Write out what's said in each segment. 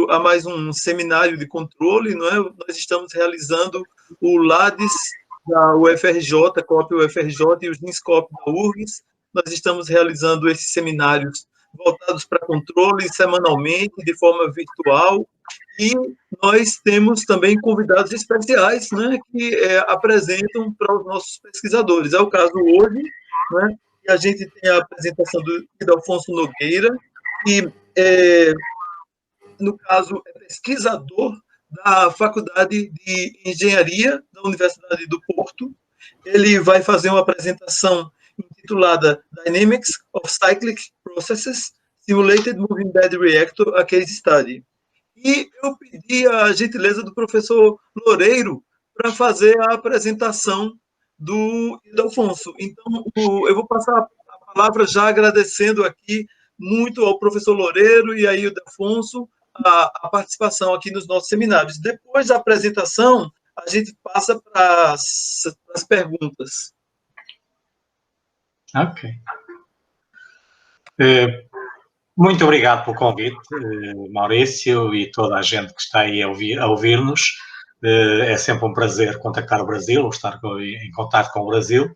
a mais um seminário de controle, não é? Nós estamos realizando o LADES da UFRJ, COP UFRJ e o GINSCOP da URGS. Nós estamos realizando esses seminários voltados para controle semanalmente, de forma virtual, e nós temos também convidados especiais, né, que apresentam para os nossos pesquisadores. É o caso hoje, né, e a gente tem a apresentação do Ildefonso Nogueira, que no caso, é pesquisador da Faculdade de Engenharia da Universidade do Porto. Ele vai fazer uma apresentação intitulada Dynamics of Cyclic Processes, Simulated Moving Bed Reactor, a Case Study. E eu pedi a gentileza do professor Loureiro para fazer a apresentação do Ildefonso. Então, eu vou passar a palavra já agradecendo aqui muito ao professor Loureiro e aí o Ildefonso a participação aqui nos nossos seminários. Depois da apresentação, a gente passa para as perguntas. Ok. Muito obrigado pelo convite, Maurício, e toda a gente que está aí a ouvir-nos. É sempre um prazer contactar o Brasil, ou estar em contato com o Brasil.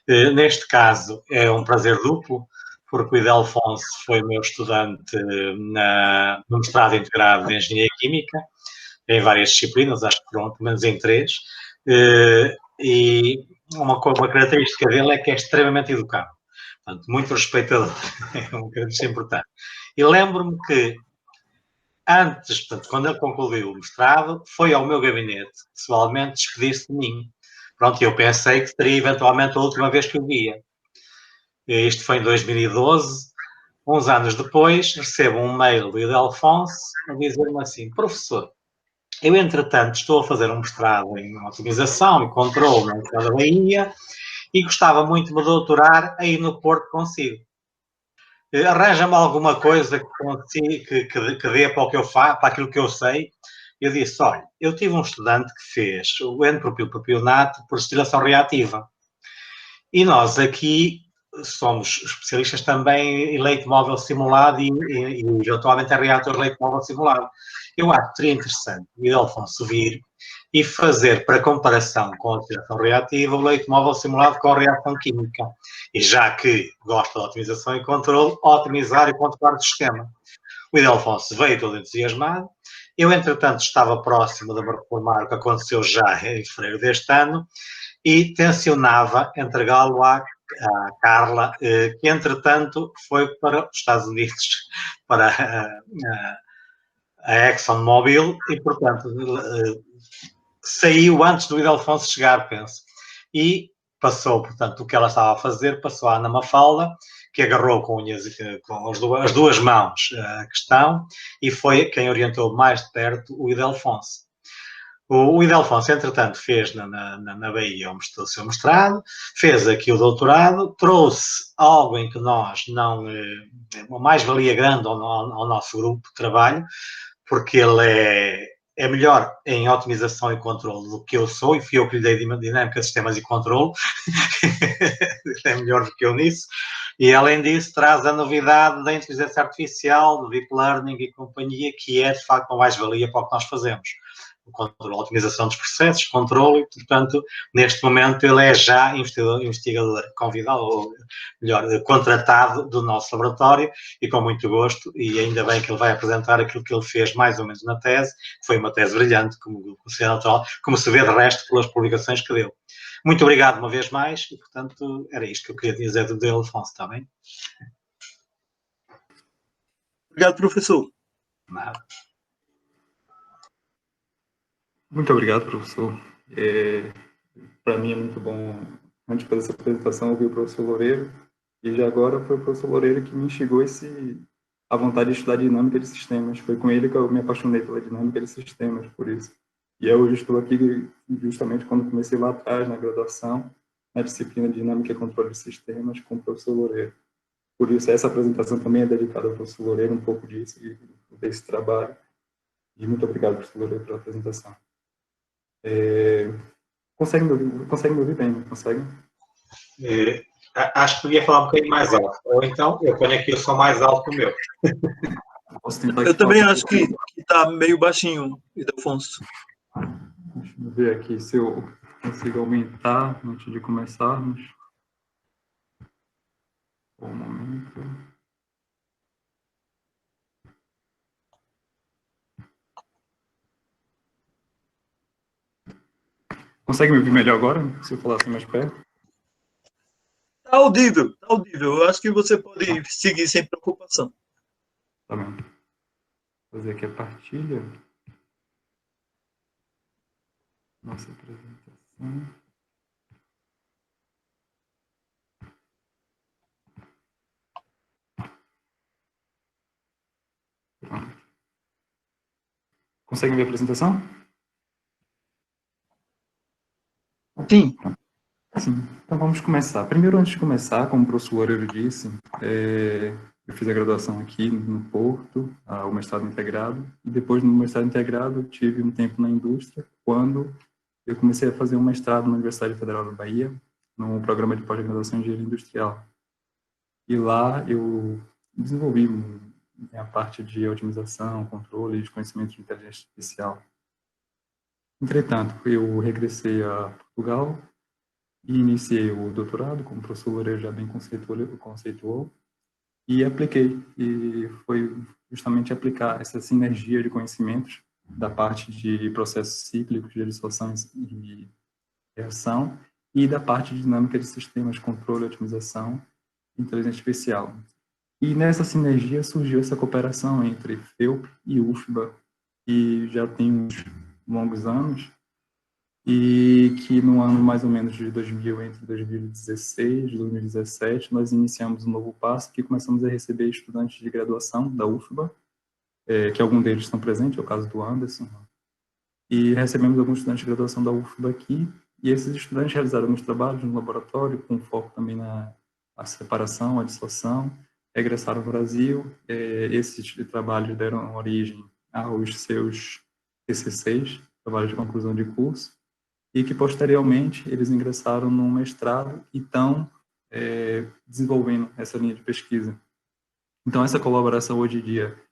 Neste caso, é um prazer duplo, porque o Ildefonso foi meu estudante no mestrado integrado de Engenharia Química, em várias disciplinas, acho que foram pelo menos em 3, e uma característica dele é que é extremamente educado, portanto, muito respeitador, é uma característica importante. E lembro-me que, antes, portanto, quando ele concluiu o mestrado, foi ao meu gabinete, pessoalmente, despedir-se de mim. Pronto, eu pensei que seria eventualmente a última vez que o via. Isto foi em 2012, uns anos depois, recebo um mail do Ildefonso a dizer-me assim: professor, eu entretanto estou a fazer um mestrado em otimização e controle na Universidade da Bahia e gostava muito de me doutorar aí no Porto consigo. Arranja-me alguma coisa que dê para o que eu faço, para aquilo que eu sei. Eu disse: olha, eu tive um estudante que fez o N-propilpropionato por destilação reativa. E nós aqui somos especialistas também em leite móvel simulado e eventualmente em reator de leite móvel simulado. Eu acho que seria interessante o Ildefonso vir e fazer, para comparação com a destilação reativa, o leite móvel simulado com a reação química. E já que gosta de otimização e controle, otimizar e controlar o sistema. O Ildefonso veio todo entusiasmado. Eu, entretanto, estava próximo de me reformar, o que aconteceu já em fevereiro deste ano, e tencionava entregá-lo à Carla, que, entretanto, foi para os Estados Unidos, para a ExxonMobil, e, portanto, saiu antes do Ildefonso chegar, penso. E passou, portanto, o que ela estava a fazer, passou à Ana Mafalda, que agarrou com as duas mãos a questão, e foi quem orientou mais de perto o Ildefonso. O Ildefonso, entretanto, fez na Bahia o seu mestrado, fez aqui o doutorado, trouxe algo em que nós não... uma mais-valia grande ao nosso grupo de trabalho, porque ele é melhor em otimização e controle do que eu sou, e fui eu que lhe dei dinâmica, sistemas e controle, é melhor do que eu nisso, e além disso traz a novidade da inteligência artificial, do deep learning e companhia, que é de facto uma mais-valia para o que nós fazemos. O controle, a otimização dos processos, controle, e, portanto, neste momento ele é já investigador convidado, ou melhor, contratado do nosso laboratório, e com muito gosto, e ainda bem que ele vai apresentar aquilo que ele fez mais ou menos na tese, que foi uma tese brilhante, como se vê de resto pelas publicações que deu. Muito obrigado uma vez mais, e, portanto, era isto que eu queria dizer do Ildefonso, está bem? Obrigado, professor. Nada. Muito obrigado, professor. Para mim é muito bom, antes de fazer essa apresentação, ouvir o professor Loureiro, e já agora foi o professor Loureiro que me instigou a vontade de estudar dinâmica de sistemas. Foi com ele que eu me apaixonei pela dinâmica de sistemas, por isso. E eu hoje estou aqui justamente quando comecei lá atrás, na graduação, na disciplina de dinâmica e controle de sistemas, com o professor Loureiro. Por isso, essa apresentação também é dedicada ao professor Loureiro, um pouco disso, desse trabalho. E muito obrigado, professor Loureiro, pela apresentação. Consegue me ouvir bem, não consegue? Acho que podia falar um bocadinho mais alto. Ou então, eu ponho aqui o som mais alto que o meu. Posso tentar Eu também acho que está meio baixinho, Ildefonso. Deixa eu ver aqui se eu consigo aumentar antes de começarmos. Um momento. Consegue me ouvir melhor agora? Se eu falar assim mais perto? Está audível, tá audível. Eu acho que você pode seguir sem preocupação. Tá bem. Vou fazer aqui a partilha. Nossa apresentação. Pronto. Consegue ver a apresentação? Sim. Sim. Então vamos começar. Primeiro, antes de começar, como o professor Loureiro disse, eu fiz a graduação aqui no Porto, o mestrado integrado, e depois no mestrado integrado tive um tempo na indústria, quando eu comecei a fazer um mestrado na Universidade Federal da Bahia, no programa de pós-graduação em Engenharia Industrial. E lá eu desenvolvi a parte de otimização, controle e de conhecimento de inteligência artificial. Entretanto, eu regressei a Portugal e iniciei o doutorado, como o professor Loureiro já bem conceituou, e apliquei. E foi justamente aplicar essa sinergia de conhecimentos da parte de processos cíclicos, de dissolução e reação, e da parte de dinâmica de sistemas, controle, otimização e inteligência artificial. E nessa sinergia surgiu essa cooperação entre FEUP e UFBA, que já tem uns longos anos, e que no ano mais ou menos de 2000, entre 2016 e 2017, nós iniciamos um novo passo, que começamos a receber estudantes de graduação da UFBA, que alguns deles estão presentes, é o caso do Anderson, e recebemos alguns estudantes de graduação da UFBA aqui, e esses estudantes realizaram alguns trabalhos no laboratório, com foco também na separação, a dissolução, regressaram ao Brasil, esses trabalhos deram origem aos seus TCCs, trabalhos de conclusão de curso, e que posteriormente eles ingressaram no mestrado e estão desenvolvendo essa linha de pesquisa. Então essa colaboração hoje em dia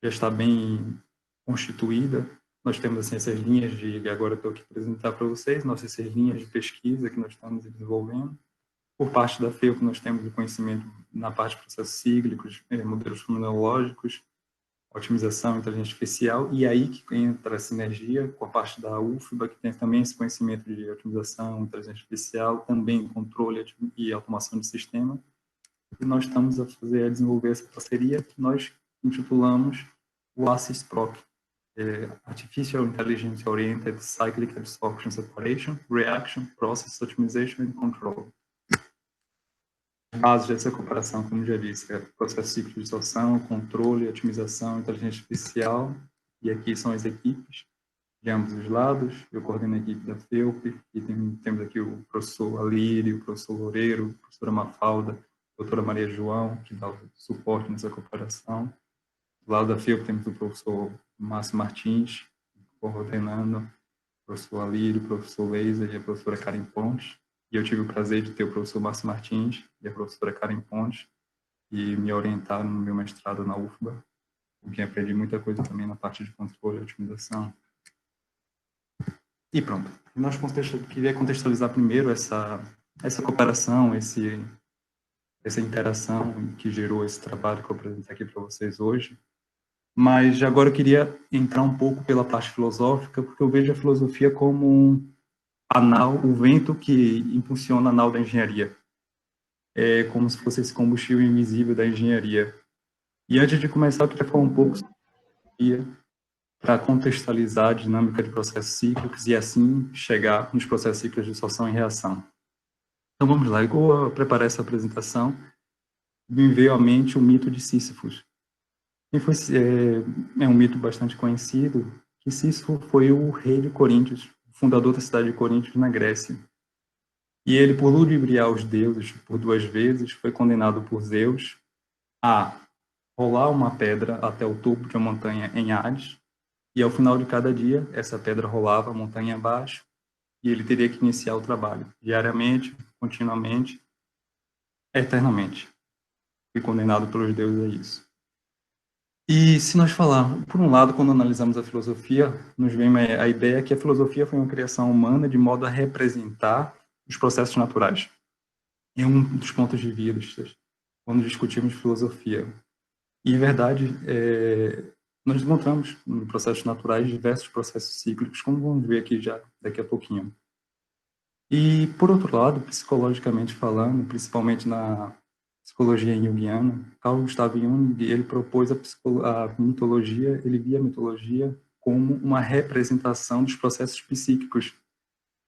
já está bem constituída. Nós temos assim essas linhas de, agora estou aqui apresentar para vocês, nossas linhas de pesquisa que nós estamos desenvolvendo. Por parte da FEUP, nós temos o conhecimento na parte de processos cíclicos, modelos fenomenológicos, otimização, inteligência artificial, e aí que entra a sinergia com a parte da UFBA, que tem também esse conhecimento de otimização, inteligência artificial, também controle e automação de sistema. E nós estamos a desenvolver essa parceria que nós intitulamos o ACIS-PROC, Artificial Intelligence Oriented Cyclic Absorption Separation, Reaction, Process Optimization and Control. Bases dessa cooperação, como já disse, processo cíclico de dissolução, controle, otimização, inteligência artificial, e aqui são as equipes de ambos os lados. Eu coordeno a equipe da FEUP, e temos aqui o professor Alírio, o professor Loureiro, a professora Mafalda, a doutora Maria João, que dá o suporte nessa cooperação. Do lado da FEUP temos o professor Márcio Martins, coordenando, o professor Alírio, o professor Leisa e a professora Karen Pontes. E eu tive o prazer de ter o professor Márcio Martins e a professora Karen Pontes, e me orientaram no meu mestrado na UFBA, com quem aprendi muita coisa também na parte de controle e otimização. E pronto. Nós queria contextualizar primeiro essa cooperação, essa interação que gerou esse trabalho que eu apresento aqui para vocês hoje. Mas agora eu queria entrar um pouco pela parte filosófica, porque eu vejo a filosofia como a nau, o vento que impulsiona a nau da engenharia. É como se fosse esse combustível invisível da engenharia. E antes de começar, eu queria falar um pouco sobre para contextualizar a dinâmica de processos cíclicos e assim chegar nos processos cíclicos de dissolução e reação. Então vamos lá, eu vou preparar essa apresentação. Me veio à mente o mito de Sísifos. É um mito bastante conhecido, que Sísifo foi o rei de Coríntios, fundador da cidade de Coríntios, na Grécia. E ele, por ludibriar os deuses por 2 vezes, foi condenado por Zeus a rolar uma pedra até o topo de uma montanha em Hades, e ao final de cada dia, essa pedra rolava a montanha abaixo, e ele teria que iniciar o trabalho, diariamente, continuamente, eternamente. Foi condenado pelos deuses a isso. E se nós falarmos, por um lado, quando analisamos a filosofia, nos vem a ideia que a filosofia foi uma criação humana de modo a representar os processos naturais. É um dos pontos de vista quando discutimos filosofia. E, em verdade, nós encontramos em processos naturais diversos processos cíclicos, como vamos ver aqui já daqui a pouquinho. E, por outro lado, psicologicamente falando, principalmente na psicologia junguiana, Carl Gustav Jung, ele propôs a mitologia, ele via a mitologia como uma representação dos processos psíquicos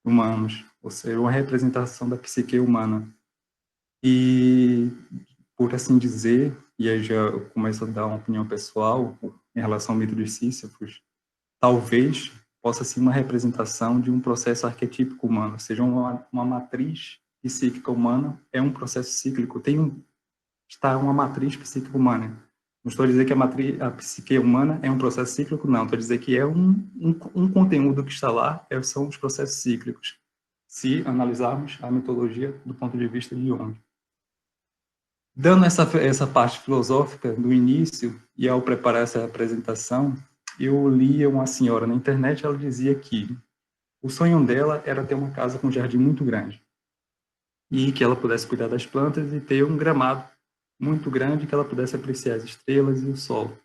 humanos, ou seja, uma representação da psique humana. E, por assim dizer, e aí já eu começo a dar uma opinião pessoal em relação ao mito dos Sísifos, talvez possa ser uma representação de um processo arquetípico humano, ou seja, uma matriz psíquica humana é um processo cíclico, está uma matriz psíquica humana. Não estou a dizer que a psique humana é um processo cíclico, não. Estou a dizer que é um conteúdo que está lá, são os processos cíclicos, se analisarmos a mitologia do ponto de vista de Jung. Dando essa parte filosófica do início, e ao preparar essa apresentação, eu lia uma senhora na internet, ela dizia que o sonho dela era ter uma casa com um jardim muito grande, e que ela pudesse cuidar das plantas e ter um gramado muito grande que ela pudesse apreciar as estrelas e o sol.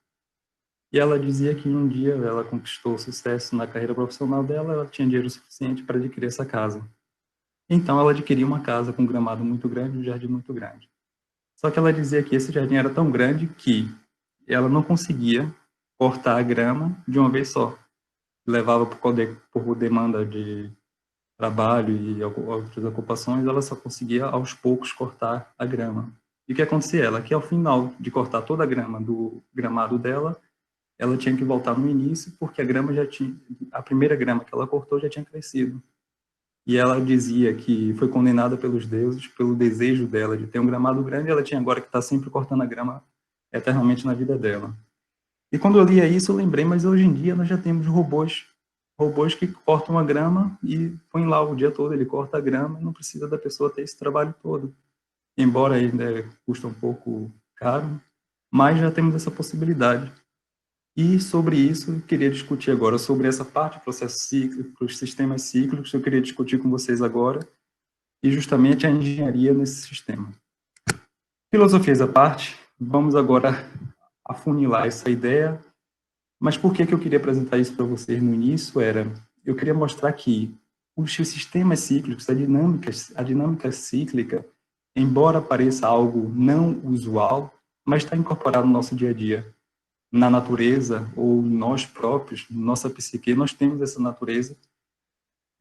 E ela dizia que um dia ela conquistou sucesso na carreira profissional dela, ela tinha dinheiro suficiente para adquirir essa casa. Então ela adquiriu uma casa com um gramado muito grande e um jardim muito grande. Só que ela dizia que esse jardim era tão grande que ela não conseguia cortar a grama de uma vez só. Levava por demanda de trabalho e outras ocupações, ela só conseguia aos poucos cortar a grama. E o que acontecia? Ela que ao final de cortar toda a grama do gramado dela, ela tinha que voltar no início, porque a primeira grama que ela cortou já tinha crescido. E ela dizia que foi condenada pelos deuses, pelo desejo dela de ter um gramado grande, ela tinha agora que estar sempre cortando a grama eternamente na vida dela. E quando eu lia isso, eu lembrei, mas hoje em dia nós já temos robôs que cortam a grama e põem lá o dia todo, ele corta a grama e não precisa da pessoa ter esse trabalho todo. Embora ainda custa um pouco caro, mas já temos essa possibilidade. E sobre isso, eu queria discutir agora, sobre essa parte do processo cíclico, os sistemas cíclicos, eu queria discutir com vocês agora, e justamente a engenharia nesse sistema. Filosofias à parte, vamos agora afunilar essa ideia, mas por que eu queria apresentar isso para vocês no início? Eu queria mostrar que os sistemas cíclicos, a dinâmica cíclica, embora pareça algo não usual, mas está incorporado no nosso dia a dia. Na natureza, ou nós próprios, nossa psique, nós temos essa natureza,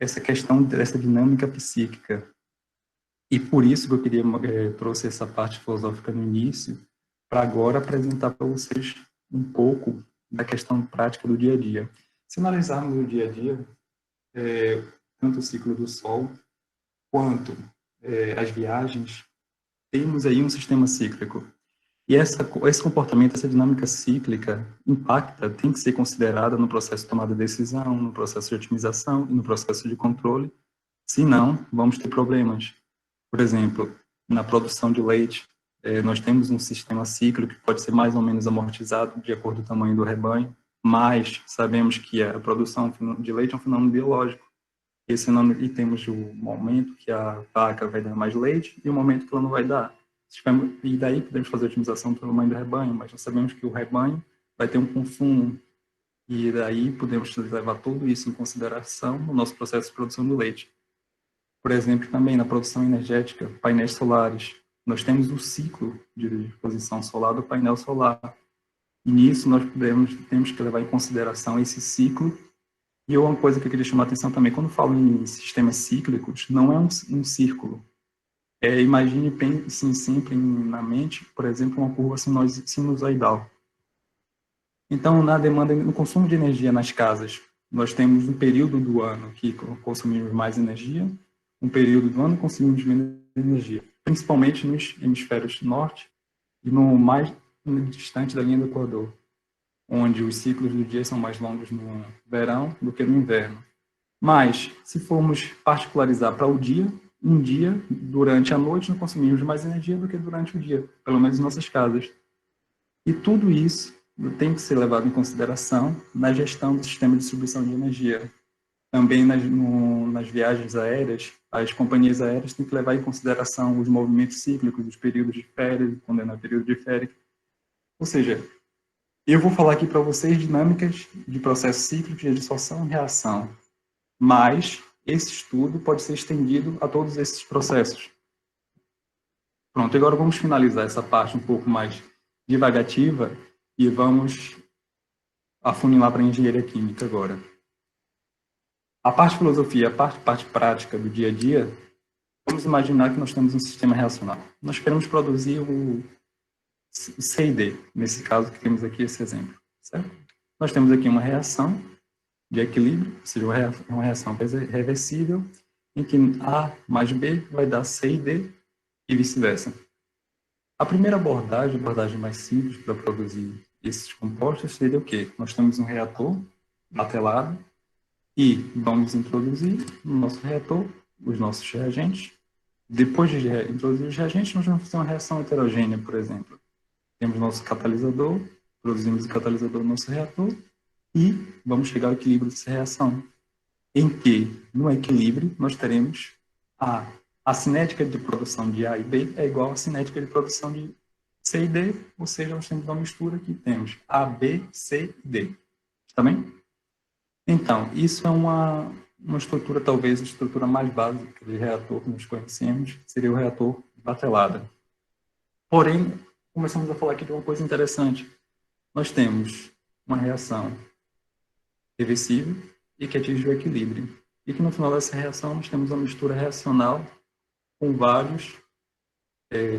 essa questão dessa dinâmica psíquica. E por isso que eu queria trouxe essa parte filosófica no início, para agora apresentar para vocês um pouco da questão prática do dia a dia. Se analisarmos o dia a dia, tanto o ciclo do Sol, quanto as viagens, temos aí um sistema cíclico. E esse comportamento, essa dinâmica cíclica, tem que ser considerada no processo de tomada de decisão, no processo de otimização e no processo de controle, senão vamos ter problemas. Por exemplo, na produção de leite, nós temos um sistema cíclico que pode ser mais ou menos amortizado de acordo com o tamanho do rebanho, mas sabemos que a produção de leite é um fenômeno biológico. E temos o momento que a vaca vai dar mais leite e o momento que ela não vai dar. E daí podemos fazer a otimização do tamanho do rebanho, mas nós sabemos que o rebanho vai ter um consumo, e daí podemos levar tudo isso em consideração no nosso processo de produção do leite. Por exemplo, também na produção energética, painéis solares, nós temos o ciclo de exposição solar do painel solar, e nisso nós temos que levar em consideração esse ciclo. E uma coisa que eu queria chamar a atenção também, quando falo em sistemas cíclicos, não é um círculo. Imagine, pense sempre na mente, por exemplo, uma curva sinusoidal. Então, no consumo de energia nas casas, nós temos um período do ano que consumimos mais energia, um período do ano que consumimos menos energia, principalmente nos hemisférios norte e no mais distante da linha do Equador, onde os ciclos do dia são mais longos no verão do que no inverno. Mas, se formos particularizar para o dia, um dia, durante a noite, nós consumimos mais energia do que durante o dia, pelo menos em nossas casas. E tudo isso tem que ser levado em consideração na gestão do sistema de distribuição de energia. Também nas viagens aéreas, as companhias aéreas têm que levar em consideração os movimentos cíclicos, os períodos de férias, quando é no período de férias. Ou seja, eu vou falar aqui para vocês dinâmicas de processo cíclico de dissorção e reação, mas esse estudo pode ser estendido a todos esses processos. Pronto, agora vamos finalizar essa parte um pouco mais divagativa e vamos afunilar para a engenharia química agora. A parte de filosofia, a parte prática do dia a dia, vamos imaginar que nós temos um sistema reacional. Nós queremos produzir o C e D, nesse caso que temos aqui esse exemplo, certo? Nós temos aqui uma reação de equilíbrio, ou seja, uma reação reversível, em que A mais B vai dar C e D e vice-versa. A primeira abordagem, a abordagem mais simples para produzir esses compostos seria o quê? Nós temos um reator batelado e vamos introduzir no nosso reator os nossos reagentes. Depois de introduzir os reagentes, nós vamos fazer uma reação heterogênea, por exemplo. Temos nosso catalisador, produzimos o catalisador no nosso reator e vamos chegar ao equilíbrio dessa reação, em que, no equilíbrio, nós teremos a cinética de produção de A e B é igual à cinética de produção de C e D, ou seja, nós temos uma mistura que temos A, B, C e D. Tá bem? Então, isso é uma estrutura, talvez a estrutura mais básica de reator que nós conhecemos, seria o reator de batelada. Porém, começamos a falar aqui de uma coisa interessante. Nós temos uma reação reversível e que atinge o equilíbrio. E que no final dessa reação nós temos uma mistura reacional com vários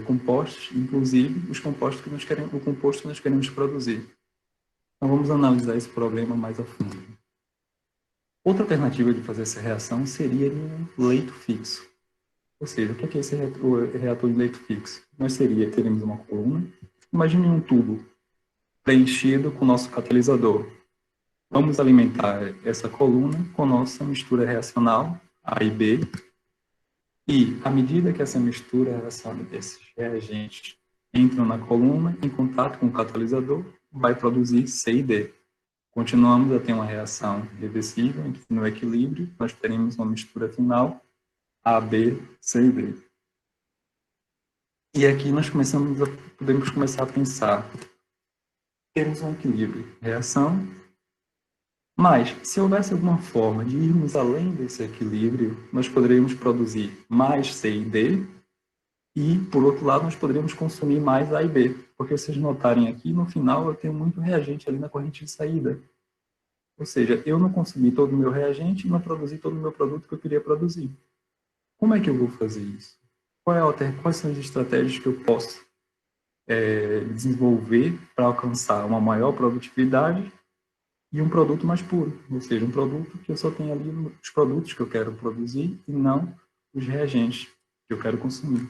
compostos, inclusive os compostos que o composto que nós queremos produzir. Então vamos analisar esse problema mais a fundo. Outra alternativa de fazer essa reação seria em um leito fixo. Ou seja, o que é esse reator de leito fixo? Teremos uma coluna. Imagine um tubo preenchido com o nosso catalisador. Vamos alimentar essa coluna com nossa mistura reacional, A e B. E, à medida que essa mistura reacional desses reagentes entram na coluna, em contato com o catalisador, vai produzir C e D. Continuamos a ter uma reação reversível, em que no equilíbrio nós teremos uma mistura final A, B, C e D. E aqui nós podemos começar a pensar, temos um equilíbrio, reação, mas se houvesse alguma forma de irmos além desse equilíbrio, nós poderíamos produzir mais C e D, e, por outro lado, nós poderíamos consumir mais A e B, porque vocês notarem aqui, no final eu tenho muito reagente ali na corrente de saída. Ou seja, eu não consumi todo o meu reagente e não produzi todo o meu produto que eu queria produzir. Como é que eu vou fazer isso? Quais são as estratégias que eu posso desenvolver para alcançar uma maior produtividade e um produto mais puro? Ou seja, um produto que eu só tenho ali os produtos que eu quero produzir e não os reagentes que eu quero consumir.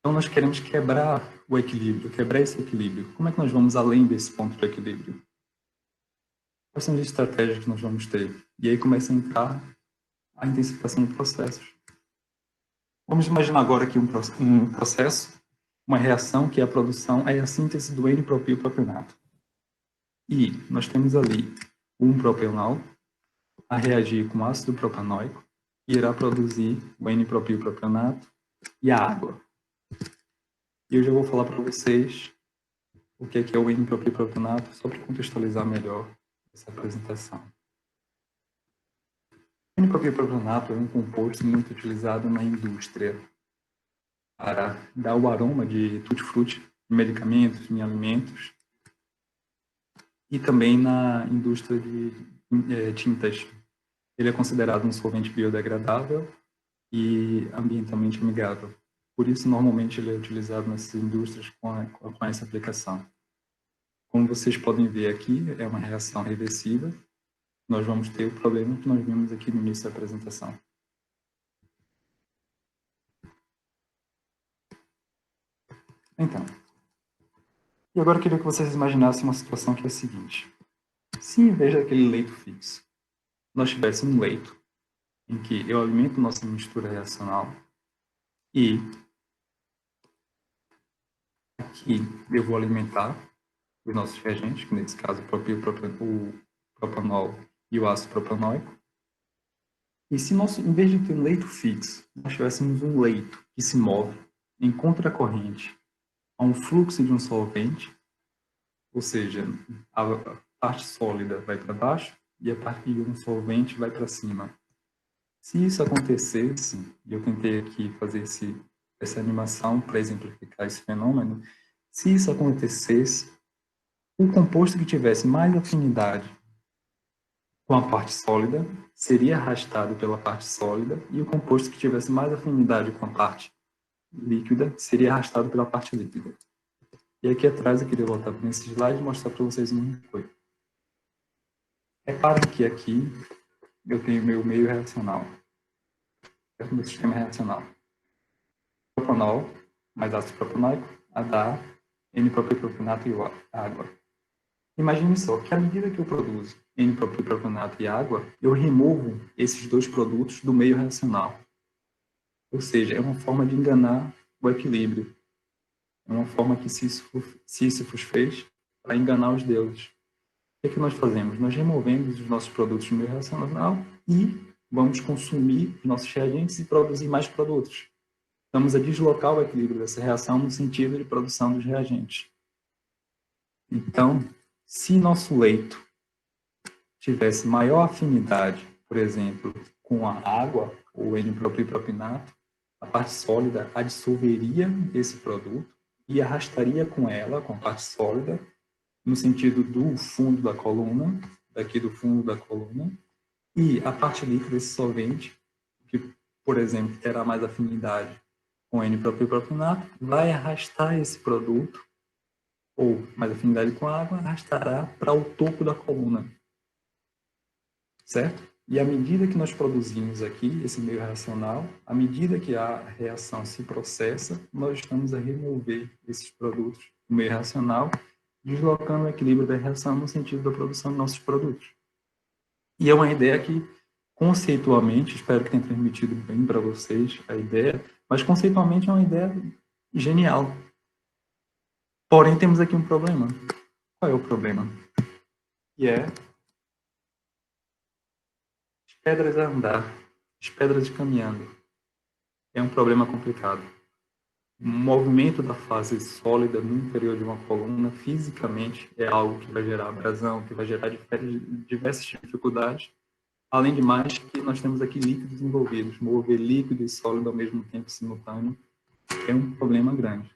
Então, nós queremos quebrar o equilíbrio, quebrar esse equilíbrio. Como é que nós vamos além desse ponto do equilíbrio? Quais são as estratégias que nós vamos ter? E aí começa a entrar a intensificação de processos. Vamos imaginar agora aqui um processo, uma reação que é a produção, é a síntese do N-propilpropionato. E nós temos ali um propanol a reagir com ácido propanóico e irá produzir o N-propilpropionato e a água. E eu já vou falar para vocês o que é o N-propilpropionato, só para contextualizar melhor essa apresentação. O N-propilpropionato é um composto muito utilizado na indústria para dar o aroma de tutti-frutti em medicamentos, em alimentos, e também na indústria de tintas. Ele é considerado um solvente biodegradável e ambientalmente amigável. Por isso, normalmente, ele é utilizado nessas indústrias com essa aplicação. Como vocês podem ver aqui, é uma reação reversiva. Nós vamos ter o problema que nós vimos aqui no início da apresentação. Então, e agora eu queria que vocês imaginassem uma situação que é a seguinte. Se em vez daquele leito fixo, nós tivéssemos um leito em que eu alimento nossa mistura reacional e Aqui eu vou alimentar os nossos reagentes, que nesse caso o propanol e o ácido propanóico. E se nós, em vez de ter um leito fixo, nós tivéssemos um leito que se move em contracorrente a um fluxo de um solvente, ou seja, a parte sólida vai para baixo e a parte de um solvente vai para cima. Se isso acontecesse, e eu tentei aqui fazer essa animação para exemplificar esse fenômeno, se isso acontecesse, o composto que tivesse mais afinidade com a parte sólida seria arrastado pela parte sólida e o composto que tivesse mais afinidade com a parte líquida seria arrastado pela parte líquida. E aqui atrás eu queria voltar para esse slide e mostrar para vocês uma coisa. Reparem que aqui eu tenho meu meio reacional. É o meu sistema reacional. Propanol mais ácido propanóico, dá N-propilpropanato e água. Imagine só que à medida que eu produzo N-propilpropanato e água, eu removo esses dois produtos do meio reacional. Ou seja, é uma forma de enganar o equilíbrio. É uma forma que Sísifo fez para enganar os deuses. O que nós fazemos? Nós removemos os nossos produtos do meio reacional e vamos consumir os nossos reagentes e produzir mais produtos. Estamos a deslocar o equilíbrio dessa reação no sentido de produção dos reagentes. Então, se nosso leito tivesse maior afinidade, por exemplo, com a água, ou N-propilpropinato, a parte sólida dissolveria esse produto e arrastaria com ela, com a parte sólida, no sentido do fundo da coluna, daqui do fundo da coluna, e a parte líquida desse solvente, que, por exemplo, terá mais afinidade com N-propilpropinato, vai arrastar esse produto, ou mais afinidade com a água, arrastará para o topo da coluna. Certo? E à medida que nós produzimos aqui esse meio reacional, à medida que a reação se processa, nós estamos a remover esses produtos do meio reacional, deslocando o equilíbrio da reação no sentido da produção de nossos produtos. E é uma ideia que, conceitualmente, espero que tenha transmitido bem para vocês a ideia, mas conceitualmente é uma ideia genial. Porém, temos aqui um problema. Qual é o problema? Que é as pedras a andar, as pedras caminhando. É um problema complicado. O movimento da fase sólida no interior de uma coluna, fisicamente, é algo que vai gerar abrasão, que vai gerar diversas dificuldades. Além de mais, que nós temos aqui líquidos envolvidos. Mover líquido e sólido ao mesmo tempo simultâneo é um problema grande.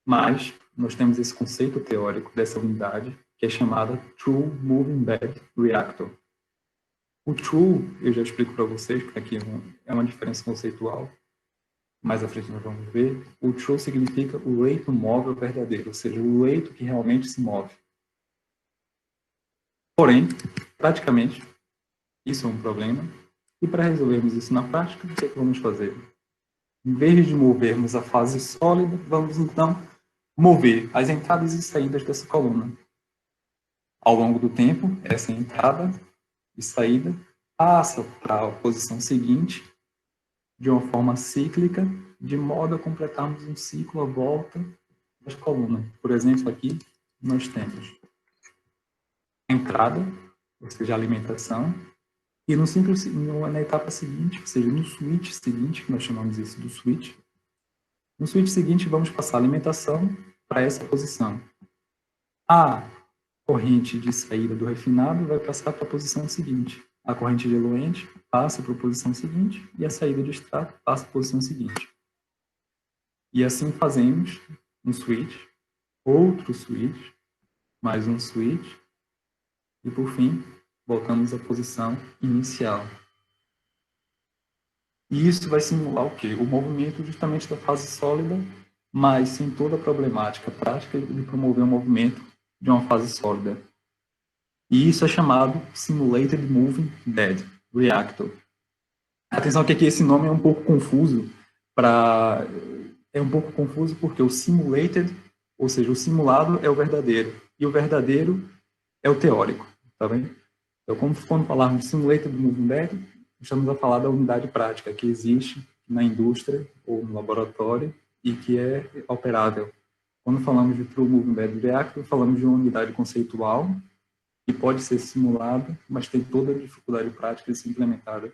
Mas nós temos esse conceito teórico dessa unidade, que é chamada True Moving Bed Reactor. O true, eu já explico para vocês, porque aqui é uma diferença conceitual. Mais à frente nós vamos ver. O true significa o leito móvel verdadeiro, ou seja, o leito que realmente se move. Porém, praticamente, isso é um problema. E para resolvermos isso na prática, o que é que vamos fazer? Em vez de movermos a fase sólida, vamos então mover as entradas e saídas dessa coluna. Ao longo do tempo, essa entrada e saída passa para a posição seguinte de uma forma cíclica, de modo a completarmos um ciclo à volta das colunas. Por exemplo, aqui nós temos a entrada, ou seja, a alimentação, e na etapa seguinte, ou seja, no switch seguinte, que nós chamamos isso do switch, no switch seguinte vamos passar a alimentação para essa posição. A corrente de saída do refinado vai passar para a posição seguinte. A corrente de eluente passa para a posição seguinte e a saída de extrato passa para a posição seguinte. E assim fazemos um switch, outro switch, mais um switch e, por fim, voltamos à posição inicial. E isso vai simular o quê? O movimento justamente da fase sólida, mas sem toda a problemática prática de promover o movimento de uma fase sólida. E isso é chamado Simulated Moving Bed Reactor. Atenção que aqui esse nome é um pouco confuso. É um pouco confuso porque o simulated, ou seja, o simulado é o verdadeiro. E o verdadeiro é o teórico. Tá bem? Então, quando falarmos de Simulated Moving Bed, estamos a falar da unidade prática que existe na indústria ou no laboratório e que é operável. Quando falamos de True Moving Battery Reactor, falamos de uma unidade conceitual que pode ser simulada, mas tem toda a dificuldade prática de ser implementada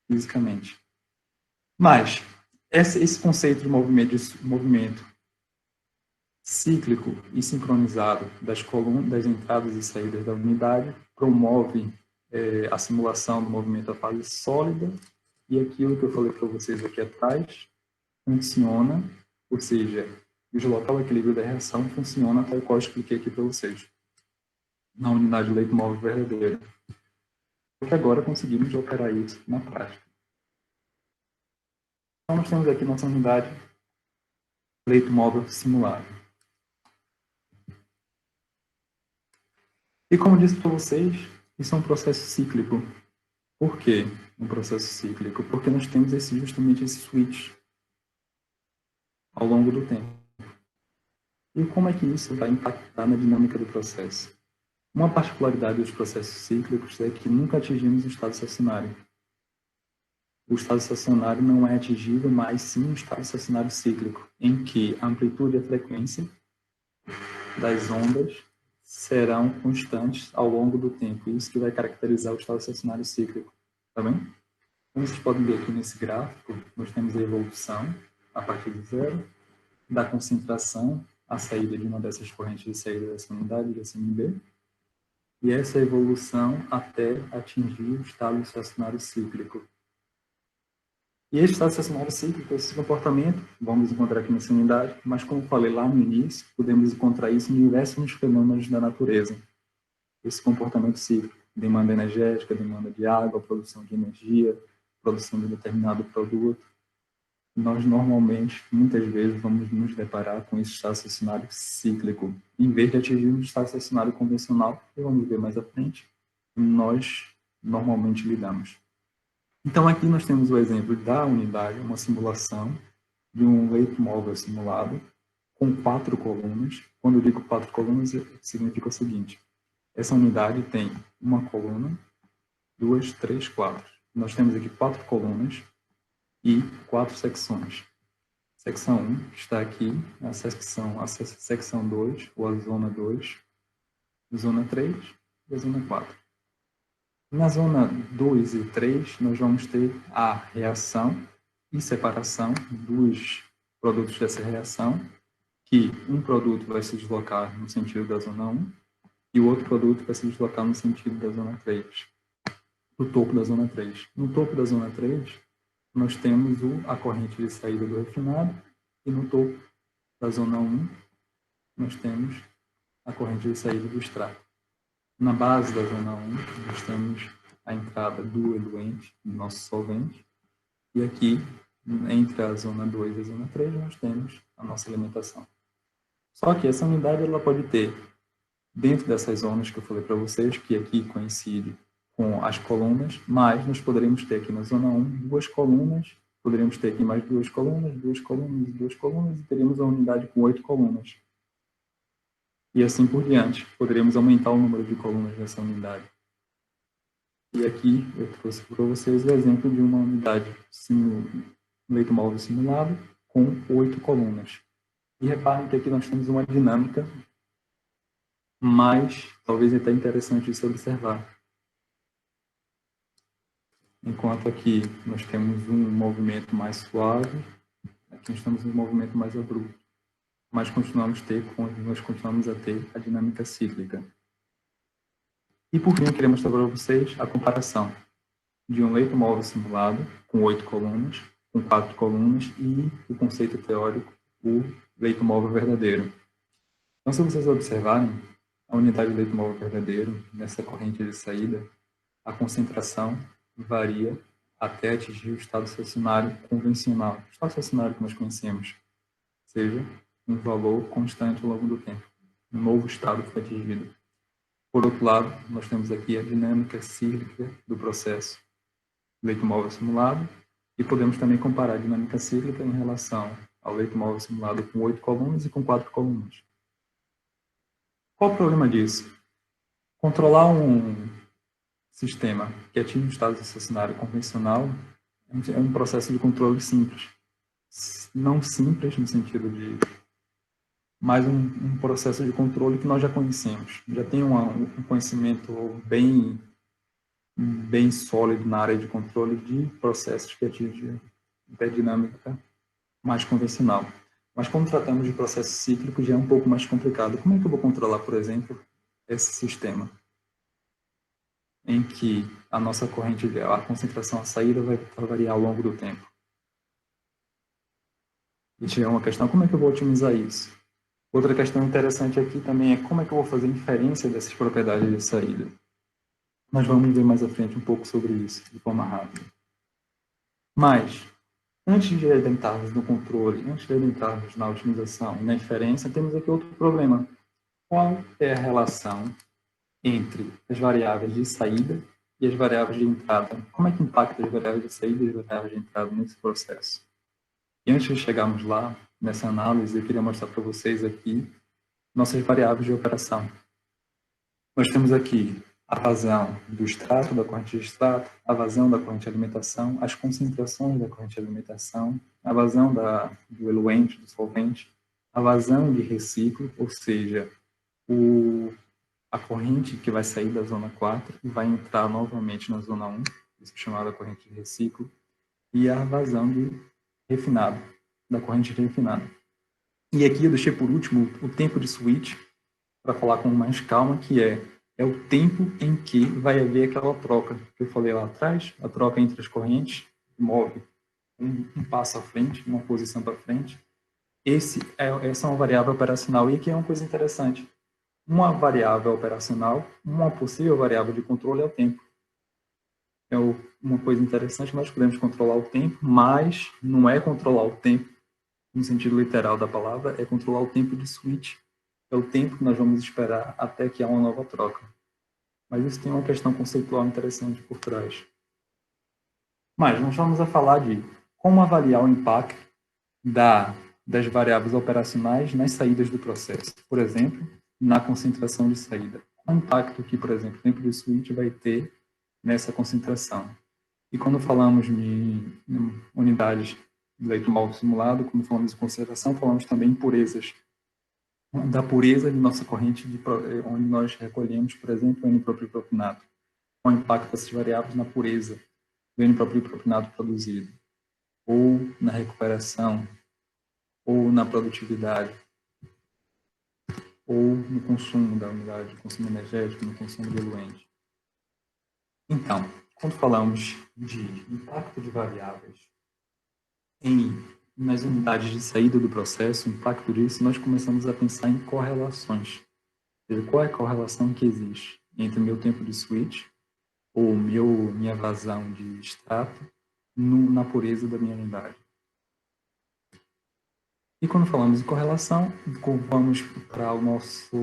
fisicamente. Mas esse conceito de movimento cíclico e sincronizado das entradas e saídas da unidade promove a simulação do movimento da fase sólida, e aquilo que eu falei para vocês aqui atrás funciona, ou seja, deslocar o equilíbrio da reação funciona tal qual eu expliquei aqui para vocês, na unidade de leito móvel verdadeira. Porque agora conseguimos operar isso na prática. Então, nós temos aqui nossa unidade leito móvel simulado. E como disse para vocês, isso é um processo cíclico. Por quê um processo cíclico? Porque nós temos justamente esse switch ao longo do tempo. E como é que isso vai impactar na dinâmica do processo? Uma particularidade dos processos cíclicos é que nunca atingimos o estado estacionário. O estado estacionário não é atingido, mas sim o estado estacionário cíclico, em que a amplitude e a frequência das ondas serão constantes ao longo do tempo. Isso que vai caracterizar o estado estacionário cíclico. Tá bem? Como vocês podem ver aqui nesse gráfico, nós temos a evolução a partir de zero, da concentração, a saída de uma dessas correntes de saída dessa unidade, de SMB, e essa evolução até atingir o estado estacionário cíclico. E esse estado estacionário cíclico, esse comportamento, vamos encontrar aqui nessa unidade, mas como falei lá no início, podemos encontrar isso em diversos fenômenos da natureza. Esse comportamento cíclico, demanda energética, demanda de água, produção de energia, produção de determinado produto. Nós normalmente, muitas vezes, vamos nos deparar com esse estado estacionário cíclico, em vez de atingir um estado estacionário convencional, que vamos ver mais à frente, nós normalmente lidamos. Então, aqui nós temos o exemplo da unidade, uma simulação de um leito móvel simulado com 4 colunas. Quando eu digo 4 colunas, significa o seguinte: essa unidade tem uma coluna, 2, 3, 4. Nós temos aqui 4 colunas e 4 secções. Secção 1 está aqui, a secção 2, ou a zona 2, zona 3 e a zona 4. Na zona 2 e 3, nós vamos ter a reação e separação dos produtos dessa reação, que um produto vai se deslocar no sentido da zona 1 e o outro produto vai se deslocar no sentido da zona 3, no topo da zona 3. No topo da zona 3, nós temos a corrente de saída do refinado e no topo da zona 1, nós temos a corrente de saída do extrato. Na base da zona 1, nós temos a entrada do eluente, do nosso solvente, e aqui, entre a zona 2 e a zona 3, nós temos a nossa alimentação. Só que essa unidade ela pode ter, dentro dessas zonas que eu falei para vocês, que aqui coincide com as colunas, mas nós poderíamos ter aqui na zona 1 2 colunas, poderíamos ter aqui mais 2 colunas, 2 colunas e 2 colunas, e teríamos a unidade com 8 colunas. E assim por diante. Poderíamos aumentar o número de colunas dessa unidade. E aqui eu trouxe para vocês o exemplo de uma unidade leito móvel simulado com 8 colunas. E reparem que aqui nós temos uma dinâmica, mas talvez até interessante de se observar. Enquanto aqui nós temos um movimento mais suave, aqui nós temos um movimento mais abrupto. Mas nós continuamos a ter a dinâmica cíclica. E por fim, eu queria mostrar para vocês a comparação de um leito móvel simulado com 8 colunas, com 4 colunas e o conceito teórico, o leito móvel verdadeiro. Então, se vocês observarem, a unidade de leito móvel verdadeiro, nessa corrente de saída, a concentração varia até atingir o estado estacionário convencional, o estado estacionário que nós conhecemos, ou seja, um valor constante ao longo do tempo. Um novo estado foi atingido. Por outro lado, nós temos aqui a dinâmica cíclica do processo leito móvel simulado e podemos também comparar a dinâmica cíclica em relação ao leito móvel simulado com 8 colunas e com 4 colunas. Qual o problema disso? Controlar um sistema que atinge um estado estacionário convencional é um processo de controle simples. Não simples no sentido de mais um processo de controle que nós já conhecemos. Já tem um conhecimento bem sólido na área de controle de processos que atingem a dinâmica mais convencional. Mas quando tratamos de processos cíclicos, já é um pouco mais complicado. Como é que eu vou controlar, por exemplo, esse sistema em que a nossa corrente, a concentração, a saída vai variar ao longo do tempo? Isso é uma questão, como é que eu vou otimizar isso? Outra questão interessante aqui também é como é que eu vou fazer inferência dessas propriedades de saída. Nós vamos ver mais à frente um pouco sobre isso, de forma rápida. Mas, antes de adentrarmos no controle, antes de adentrarmos na otimização e na inferência, temos aqui outro problema. Qual é a relação entre as variáveis de saída e as variáveis de entrada? Como é que impacta as variáveis de saída e as variáveis de entrada nesse processo? E antes de chegarmos lá, nessa análise, eu queria mostrar para vocês aqui nossas variáveis de operação. Nós temos aqui a vazão do extrato, da corrente de extrato, a vazão da corrente de alimentação, as concentrações da corrente de alimentação, a vazão do eluente, do solvente, a vazão de reciclo, ou seja, a corrente que vai sair da zona 4 e vai entrar novamente na zona 1, isso é chamada corrente de reciclo, e a vazão de refinado, da corrente de refinado. E aqui eu deixei por último o tempo de switch, para falar com mais calma, que é o tempo em que vai haver aquela troca que eu falei lá atrás, a troca entre as correntes, move um passo à frente, uma posição para frente. Essa é uma variável operacional. E aqui é uma coisa interessante. Uma variável operacional, uma possível variável de controle é o tempo. É uma coisa interessante, nós podemos controlar o tempo, mas não é controlar o tempo no sentido literal da palavra, é controlar o tempo de switch. É o tempo que nós vamos esperar até que há uma nova troca. Mas isso tem uma questão conceitual interessante por trás. Mas nós vamos a falar de como avaliar o impacto das variáveis operacionais nas saídas do processo. Por exemplo, na concentração de saída. Qual o impacto que, por exemplo, o tempo de switch vai ter nessa concentração? E quando falamos de unidades de leito móvel simulado, quando falamos de concentração, falamos também em purezas. Da pureza de nossa corrente, onde nós recolhemos, por exemplo, o N-propilpropinato. Qual o impacto dessas variáveis na pureza do N-propilpropinato produzido? Ou na recuperação, ou na produtividade, ou no consumo da unidade, no consumo energético, no consumo de diluente. Então, quando falamos de impacto de variáveis nas unidades de saída do processo, o impacto disso, nós começamos a pensar em correlações. Ou seja, qual é a correlação que existe entre o meu tempo de switch ou minha vazão de extrato na pureza da minha unidade. E quando falamos em correlação, vamos para a nossa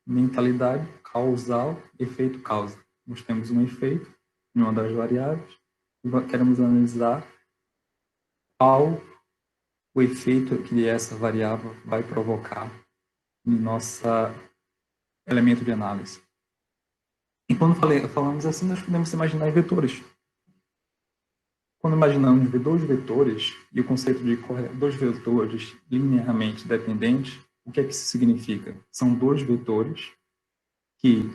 mentalidade causal, efeito causa. Nós temos um efeito em uma das variáveis e queremos analisar qual o efeito que essa variável vai provocar em nosso elemento de análise. E quando falamos assim, nós podemos imaginar em vetores. Quando imaginamos dois vetores e o conceito de dois vetores linearmente dependentes, o que é que isso significa? São dois vetores que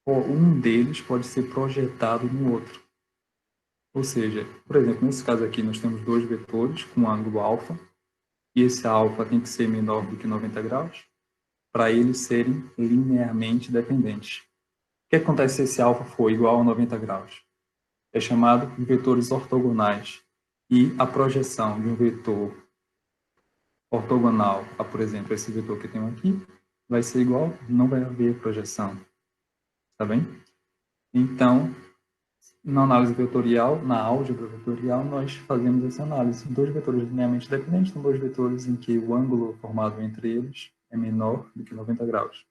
um deles pode ser projetado no outro. Ou seja, por exemplo, nesse caso aqui nós temos dois vetores com ângulo alfa, e esse alfa tem que ser menor do que 90 graus, para eles serem linearmente dependentes. O que acontece se esse alfa for igual a 90 graus? É chamado de vetores ortogonais. E a projeção de um vetor ortogonal a, por exemplo, esse vetor que eu tenho aqui, vai ser igual, não vai haver projeção. Tá bem? Então, na análise vetorial, na álgebra vetorial, nós fazemos essa análise. Dois vetores linearmente dependentes são dois vetores em que o ângulo formado entre eles é menor do que 90 graus.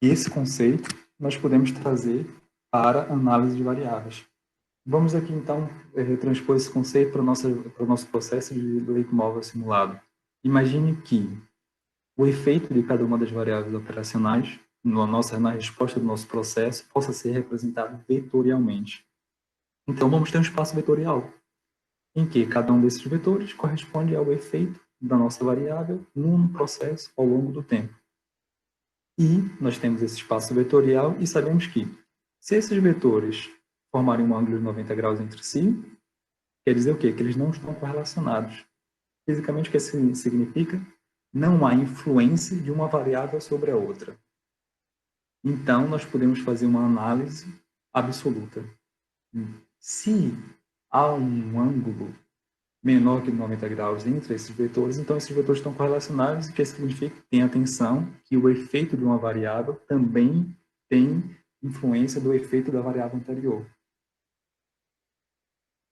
E esse conceito nós podemos trazer para análise de variáveis. Vamos aqui, então, transpor esse conceito para o nosso processo de leito móvel simulado. Imagine que o efeito de cada uma das variáveis operacionais na resposta do nosso processo possa ser representado vetorialmente. Então, vamos ter um espaço vetorial, em que cada um desses vetores corresponde ao efeito da nossa variável num processo ao longo do tempo. E nós temos esse espaço vetorial e sabemos que, se esses vetores formarem um ângulo de 90 graus entre si, quer dizer o quê? Que eles não estão correlacionados. Fisicamente, o que isso significa? Não há influência de uma variável sobre a outra. Então, nós podemos fazer uma análise absoluta. Se há um ângulo menor que 90 graus entre esses vetores, então esses vetores estão correlacionados, o que significa que tem atenção que o efeito de uma variável também tem influência do efeito da variável anterior.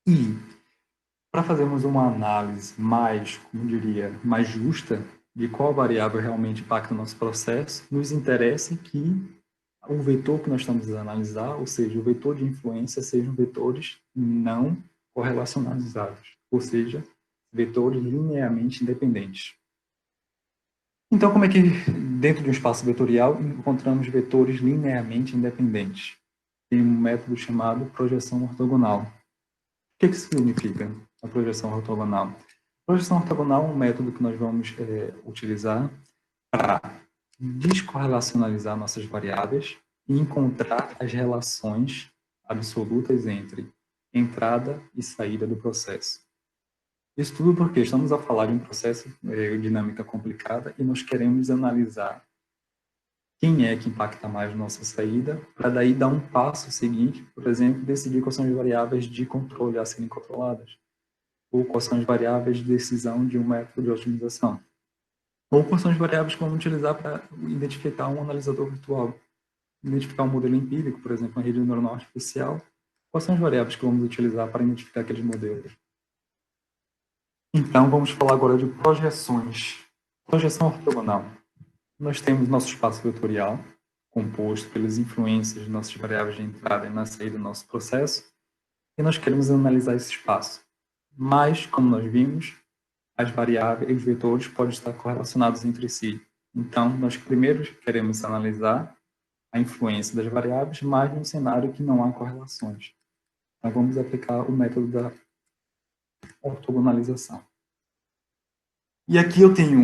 E, para fazermos uma análise mais, como diria, mais justa de qual variável realmente impacta o nosso processo, nos interessa que o vetor que nós estamos a analisar, ou seja, o vetor de influência, sejam vetores não correlacionalizados, ou seja, vetores linearmente independentes. Então, como é que, dentro de um espaço vetorial, encontramos vetores linearmente independentes? Tem um método chamado projeção ortogonal. O que isso significa, a projeção ortogonal? A projeção ortogonal é um método que nós vamos utilizar para descorrelacionalizar nossas variáveis e encontrar as relações absolutas entre entrada e saída do processo. Isso tudo porque estamos a falar de um processo de dinâmica complicada e nós queremos analisar quem é que impacta mais na nossa saída, para daí dar um passo seguinte, por exemplo, decidir quais são as variáveis de controle a serem controladas, ou quais são as variáveis de decisão de um método de otimização, ou quais são as variáveis que vamos utilizar para identificar um analisador virtual, identificar um modelo empírico, por exemplo, uma rede neuronal artificial, quais são as variáveis que vamos utilizar para identificar aqueles modelos. Então, vamos falar agora de projeções. Projeção ortogonal. Nós temos nosso espaço vetorial, composto pelas influências de nossas variáveis de entrada e na saída do nosso processo, e nós queremos analisar esse espaço. Mas, como nós vimos, as variáveis e os vetores podem estar correlacionados entre si. Então, nós primeiro queremos analisar a influência das variáveis, mas num cenário que não há correlações. Então, vamos aplicar o método da ortogonalização. E aqui eu tenho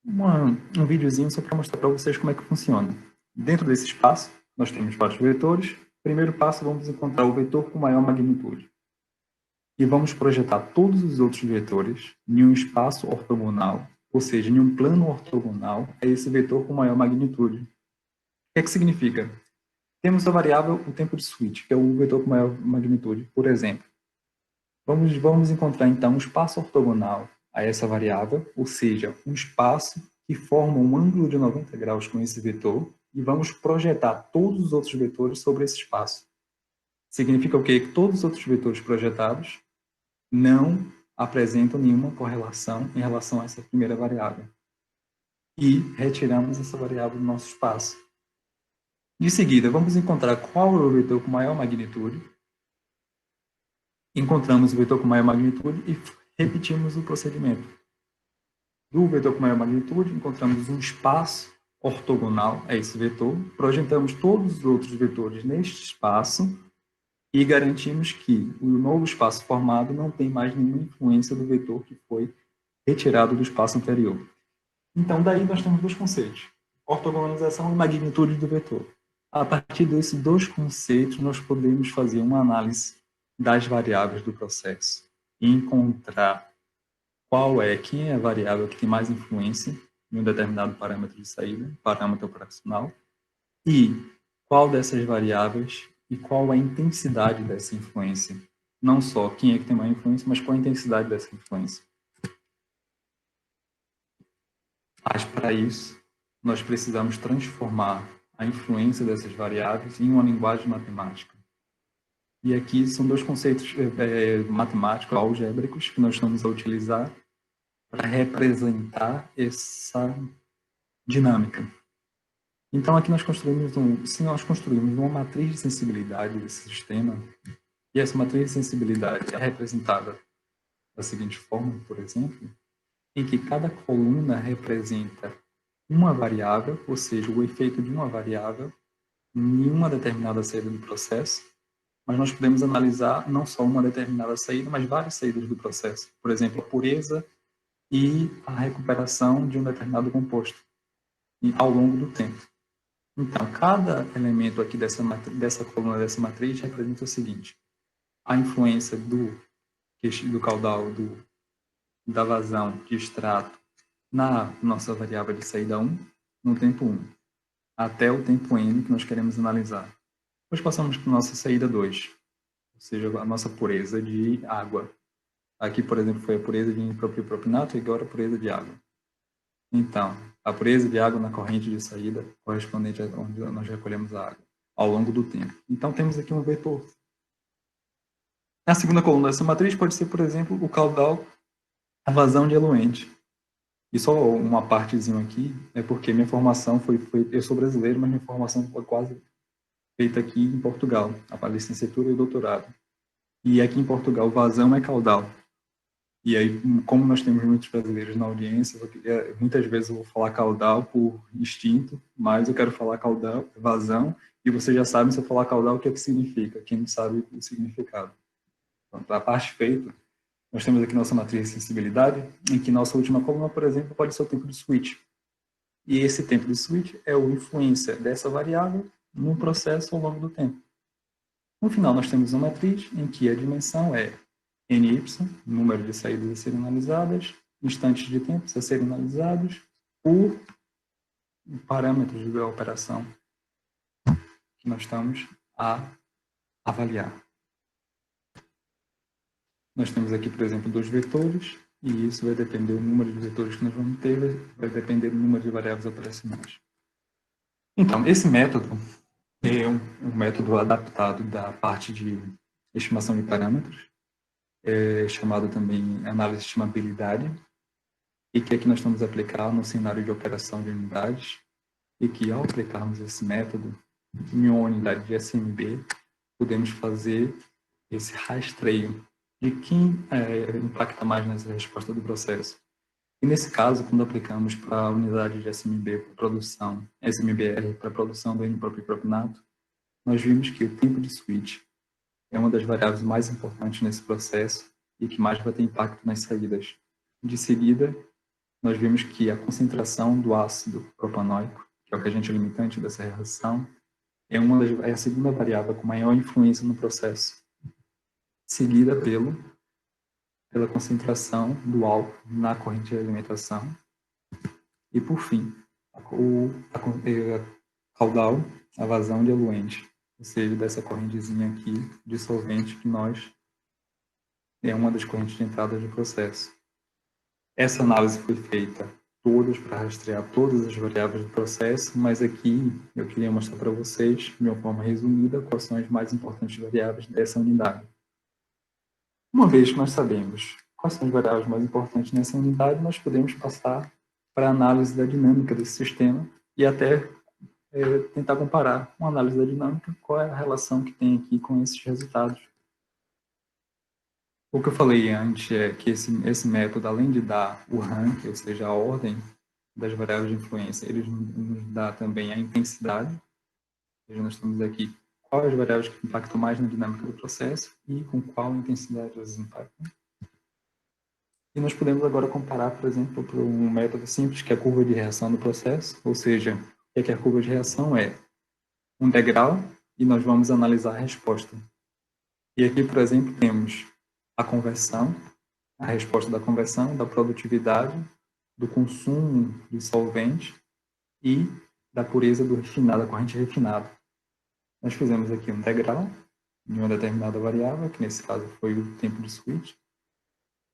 um videozinho só para mostrar para vocês como é que funciona. Dentro desse espaço, nós temos vários vetores. Primeiro passo, vamos encontrar o vetor com maior magnitude. E vamos projetar todos os outros vetores em um espaço ortogonal, ou seja, em um plano ortogonal a esse vetor com maior magnitude. O que é que significa? Temos a variável o tempo de switch, que é o vetor com maior magnitude, por exemplo. Vamos encontrar, então, um espaço ortogonal a essa variável, ou seja, um espaço que forma um ângulo de 90 graus com esse vetor, e vamos projetar todos os outros vetores sobre esse espaço. Significa o quê? Que todos os outros vetores projetados não apresentam nenhuma correlação em relação a essa primeira variável. E retiramos essa variável do nosso espaço. De seguida, vamos encontrar qual é o vetor com maior magnitude. Encontramos o vetor com maior magnitude e repetimos o procedimento. Do vetor com maior magnitude, encontramos um espaço ortogonal a esse vetor, projetamos todos os outros vetores neste espaço e garantimos que o novo espaço formado não tem mais nenhuma influência do vetor que foi retirado do espaço anterior. Então, daí nós temos dois conceitos: ortogonalização e magnitude do vetor. A partir desses dois conceitos, nós podemos fazer uma análise das variáveis do processo e encontrar quem é a variável que tem mais influência em um determinado parâmetro de saída, parâmetro operacional, e qual dessas variáveis e qual a intensidade dessa influência. Não só quem é que tem mais influência, mas qual a intensidade dessa influência. Mas, para isso, nós precisamos transformar a influência dessas variáveis em uma linguagem matemática. E aqui são dois conceitos matemáticos, algébricos, que nós estamos a utilizar para representar essa dinâmica. Então, aqui nós construímos uma matriz de sensibilidade desse sistema, e essa matriz de sensibilidade é representada da seguinte forma, por exemplo, em que cada coluna representa uma variável, ou seja, o efeito de uma variável em uma determinada saída do processo, mas nós podemos analisar não só uma determinada saída, mas várias saídas do processo. Por exemplo, a pureza e a recuperação de um determinado composto ao longo do tempo. Então, cada elemento aqui dessa coluna, dessa matriz, representa o seguinte: a influência do caudal, da vazão de extrato na nossa variável de saída 1, no tempo 1, até o tempo n que nós queremos analisar. Depois passamos para a nossa saída 2, ou seja, a nossa pureza de água. Aqui, por exemplo, foi a pureza de propionato e agora a pureza de água. Então, a pureza de água na corrente de saída correspondente a onde nós recolhemos a água ao longo do tempo. Então, temos aqui um vetor. Na segunda coluna dessa matriz pode ser, por exemplo, o caudal, a vazão de eluente. E só uma partezinha aqui é porque minha formação eu sou brasileiro, mas minha formação foi quase feita aqui em Portugal, a licenciatura e o doutorado. E aqui em Portugal, vazão é caudal. E aí, como nós temos muitos brasileiros na audiência, muitas vezes eu vou falar caudal por instinto, mas eu quero falar caudal, vazão, e vocês já sabem, se eu falar caudal, o que é que significa, quem não sabe o significado. Então, para a parte feita, nós temos aqui nossa matriz de sensibilidade, em que nossa última coluna, por exemplo, pode ser o tempo de switch. E esse tempo de switch é a influência dessa variável no processo ao longo do tempo. No final, nós temos uma matriz em que a dimensão é NY, número de saídas a serem analisadas, instantes de tempo a serem analisados, por parâmetros da operação que nós estamos a avaliar. Nós temos aqui, por exemplo, 2 vetores, e isso vai depender do número de vetores que nós vamos ter, vai depender do número de variáveis operacionais. Então, esse método é um método adaptado da parte de estimação de parâmetros, chamado também análise de estimabilidade, e que aqui nós estamos a aplicar no cenário de operação de unidades, e que ao aplicarmos esse método em uma unidade de SMB, podemos fazer esse rastreio de quem impacta mais nessa resposta do processo. E nesse caso, quando aplicamos para a unidade de SMB para produção, SMBR para a produção do N-propionato, nós vimos que o tempo de switch é uma das variáveis mais importantes nesse processo e que mais vai ter impacto nas saídas. De seguida, nós vimos que a concentração do ácido propanóico, que é o agente limitante dessa reação, é a segunda variável com maior influência no processo, seguida pela concentração do álcool na corrente de alimentação e, por fim, a caudal, a vazão de eluente, ou seja, dessa correntezinha aqui de solvente que é uma das correntes de entrada do processo. Essa análise foi feita todas para rastrear todas as variáveis do processo, mas aqui eu queria mostrar para vocês, de uma forma resumida, quais são as mais importantes variáveis dessa unidade. Uma vez que nós sabemos quais são as variáveis mais importantes nessa unidade, nós podemos passar para a análise da dinâmica desse sistema e até tentar comparar uma análise da dinâmica, qual é a relação que tem aqui com esses resultados. O que eu falei antes é que esse método, além de dar o rank, ou seja, a ordem das variáveis de influência, ele nos dá também a intensidade. Ou seja, nós temos aqui quais as variáveis que impactam mais na dinâmica do processo e com qual intensidade elas impactam. E nós podemos agora comparar, por exemplo, para um método simples, que é a curva de reação do processo, ou seja, o que é a curva de reação? É um degrau e nós vamos analisar a resposta. E aqui, por exemplo, temos a conversão, a resposta da conversão, da produtividade, do consumo de solvente e da pureza do refinado, da corrente refinada. Nós fizemos aqui um degrau de uma determinada variável, que nesse caso foi o tempo de switch,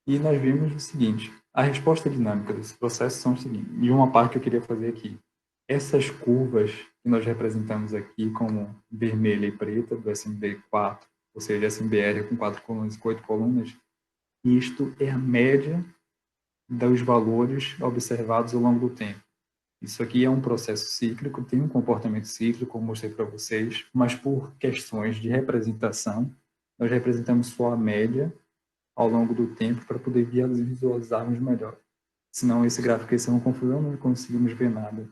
e nós vimos o seguinte: a resposta dinâmica desse processo são o seguinte, e uma parte que eu queria fazer aqui. Essas curvas que nós representamos aqui como vermelha e preta, do SMB4, ou seja, SMBR com 4 colunas e 8 colunas, isto é a média dos valores observados ao longo do tempo. Isso aqui é um processo cíclico, tem um comportamento cíclico, como mostrei para vocês, mas por questões de representação, nós representamos só a média ao longo do tempo para poder visualizarmos melhor. Senão esse gráfico ia ser uma confusão, não conseguimos ver nada,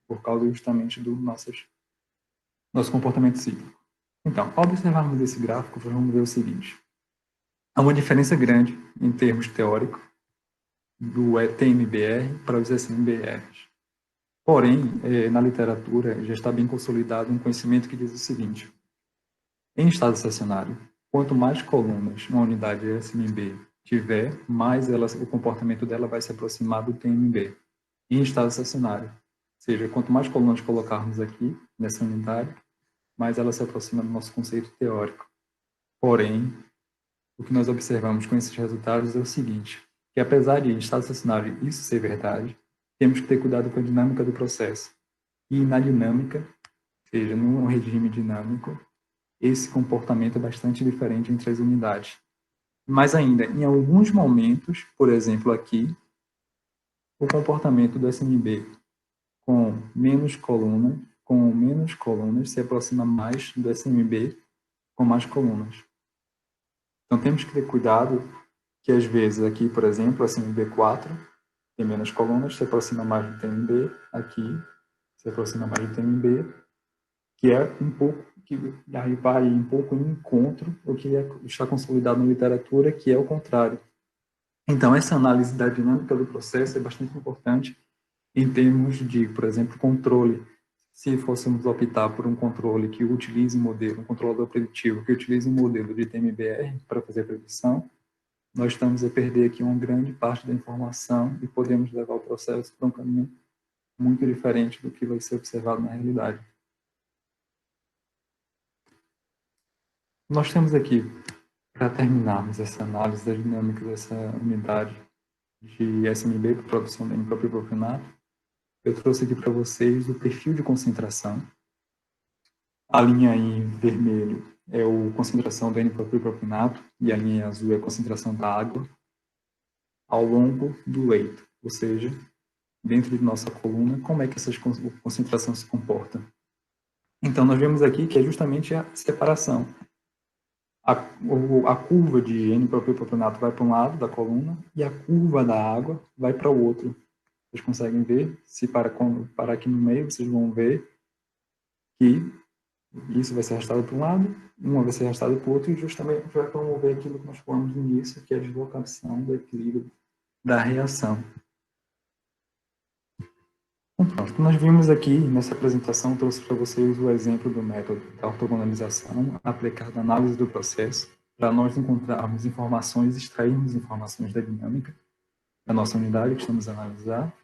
por causa justamente do nosso comportamento cíclico. Então, ao observarmos esse gráfico, vamos ver o seguinte: há uma diferença grande em termos teóricos do TMBR para os SMBRs. Porém, na literatura já está bem consolidado um conhecimento que diz o seguinte: em estado estacionário, quanto mais colunas uma unidade SMB tiver, mais o comportamento dela vai se aproximar do TMB. Em estado estacionário, ou seja, quanto mais colunas colocarmos aqui nessa unidade, mais ela se aproxima do nosso conceito teórico. Porém, o que nós observamos com esses resultados é o seguinte, que apesar de em estado estacionário isso ser verdade, temos que ter cuidado com a dinâmica do processo. E na dinâmica, ou seja, num regime dinâmico, esse comportamento é bastante diferente entre as unidades. Mas ainda, em alguns momentos, por exemplo aqui, o comportamento do SMB com menos colunas se aproxima mais do SMB com mais colunas. Então temos que ter cuidado que às vezes aqui, por exemplo, o SMB4 tem menos colunas, se aproxima mais do TMB, aqui se aproxima mais do TMB, que é um pouco, que aí vai um pouco em encontro o que está consolidado na literatura, que é o contrário. Então, essa análise da dinâmica do processo é bastante importante em termos de, por exemplo, controle. Se fôssemos optar por um controle que utilize um controlador preditivo que utilize um modelo de TMBR para fazer a predição, nós estamos a perder aqui uma grande parte da informação e podemos levar o processo para um caminho muito diferente do que vai ser observado na realidade. Nós temos aqui, para terminarmos essa análise da dinâmica dessa unidade de SMB para produção de N-propilpropionato, eu trouxe aqui para vocês o perfil de concentração. A linha em vermelho é a concentração do N-propilpropionato e a linha em azul é a concentração da água ao longo do leito, ou seja, dentro de nossa coluna, como é que essa concentração se comporta. Então, nós vemos aqui que é justamente a separação. A curva de N-propilpropionato vai para um lado da coluna e a curva da água vai para o outro. Vocês conseguem ver? Se parar aqui no meio, vocês vão ver que isso vai ser arrastado para um lado, uma vai ser arrastada para o outro, e justamente vai promover aquilo que nós falamos no início, que é a deslocação do equilíbrio da reação. Então, pronto, nós vimos aqui nessa apresentação, trouxe para vocês o exemplo do método da ortogonalização aplicado à análise do processo, para nós encontrarmos informações, extrairmos informações da dinâmica da nossa unidade que estamos a analisar,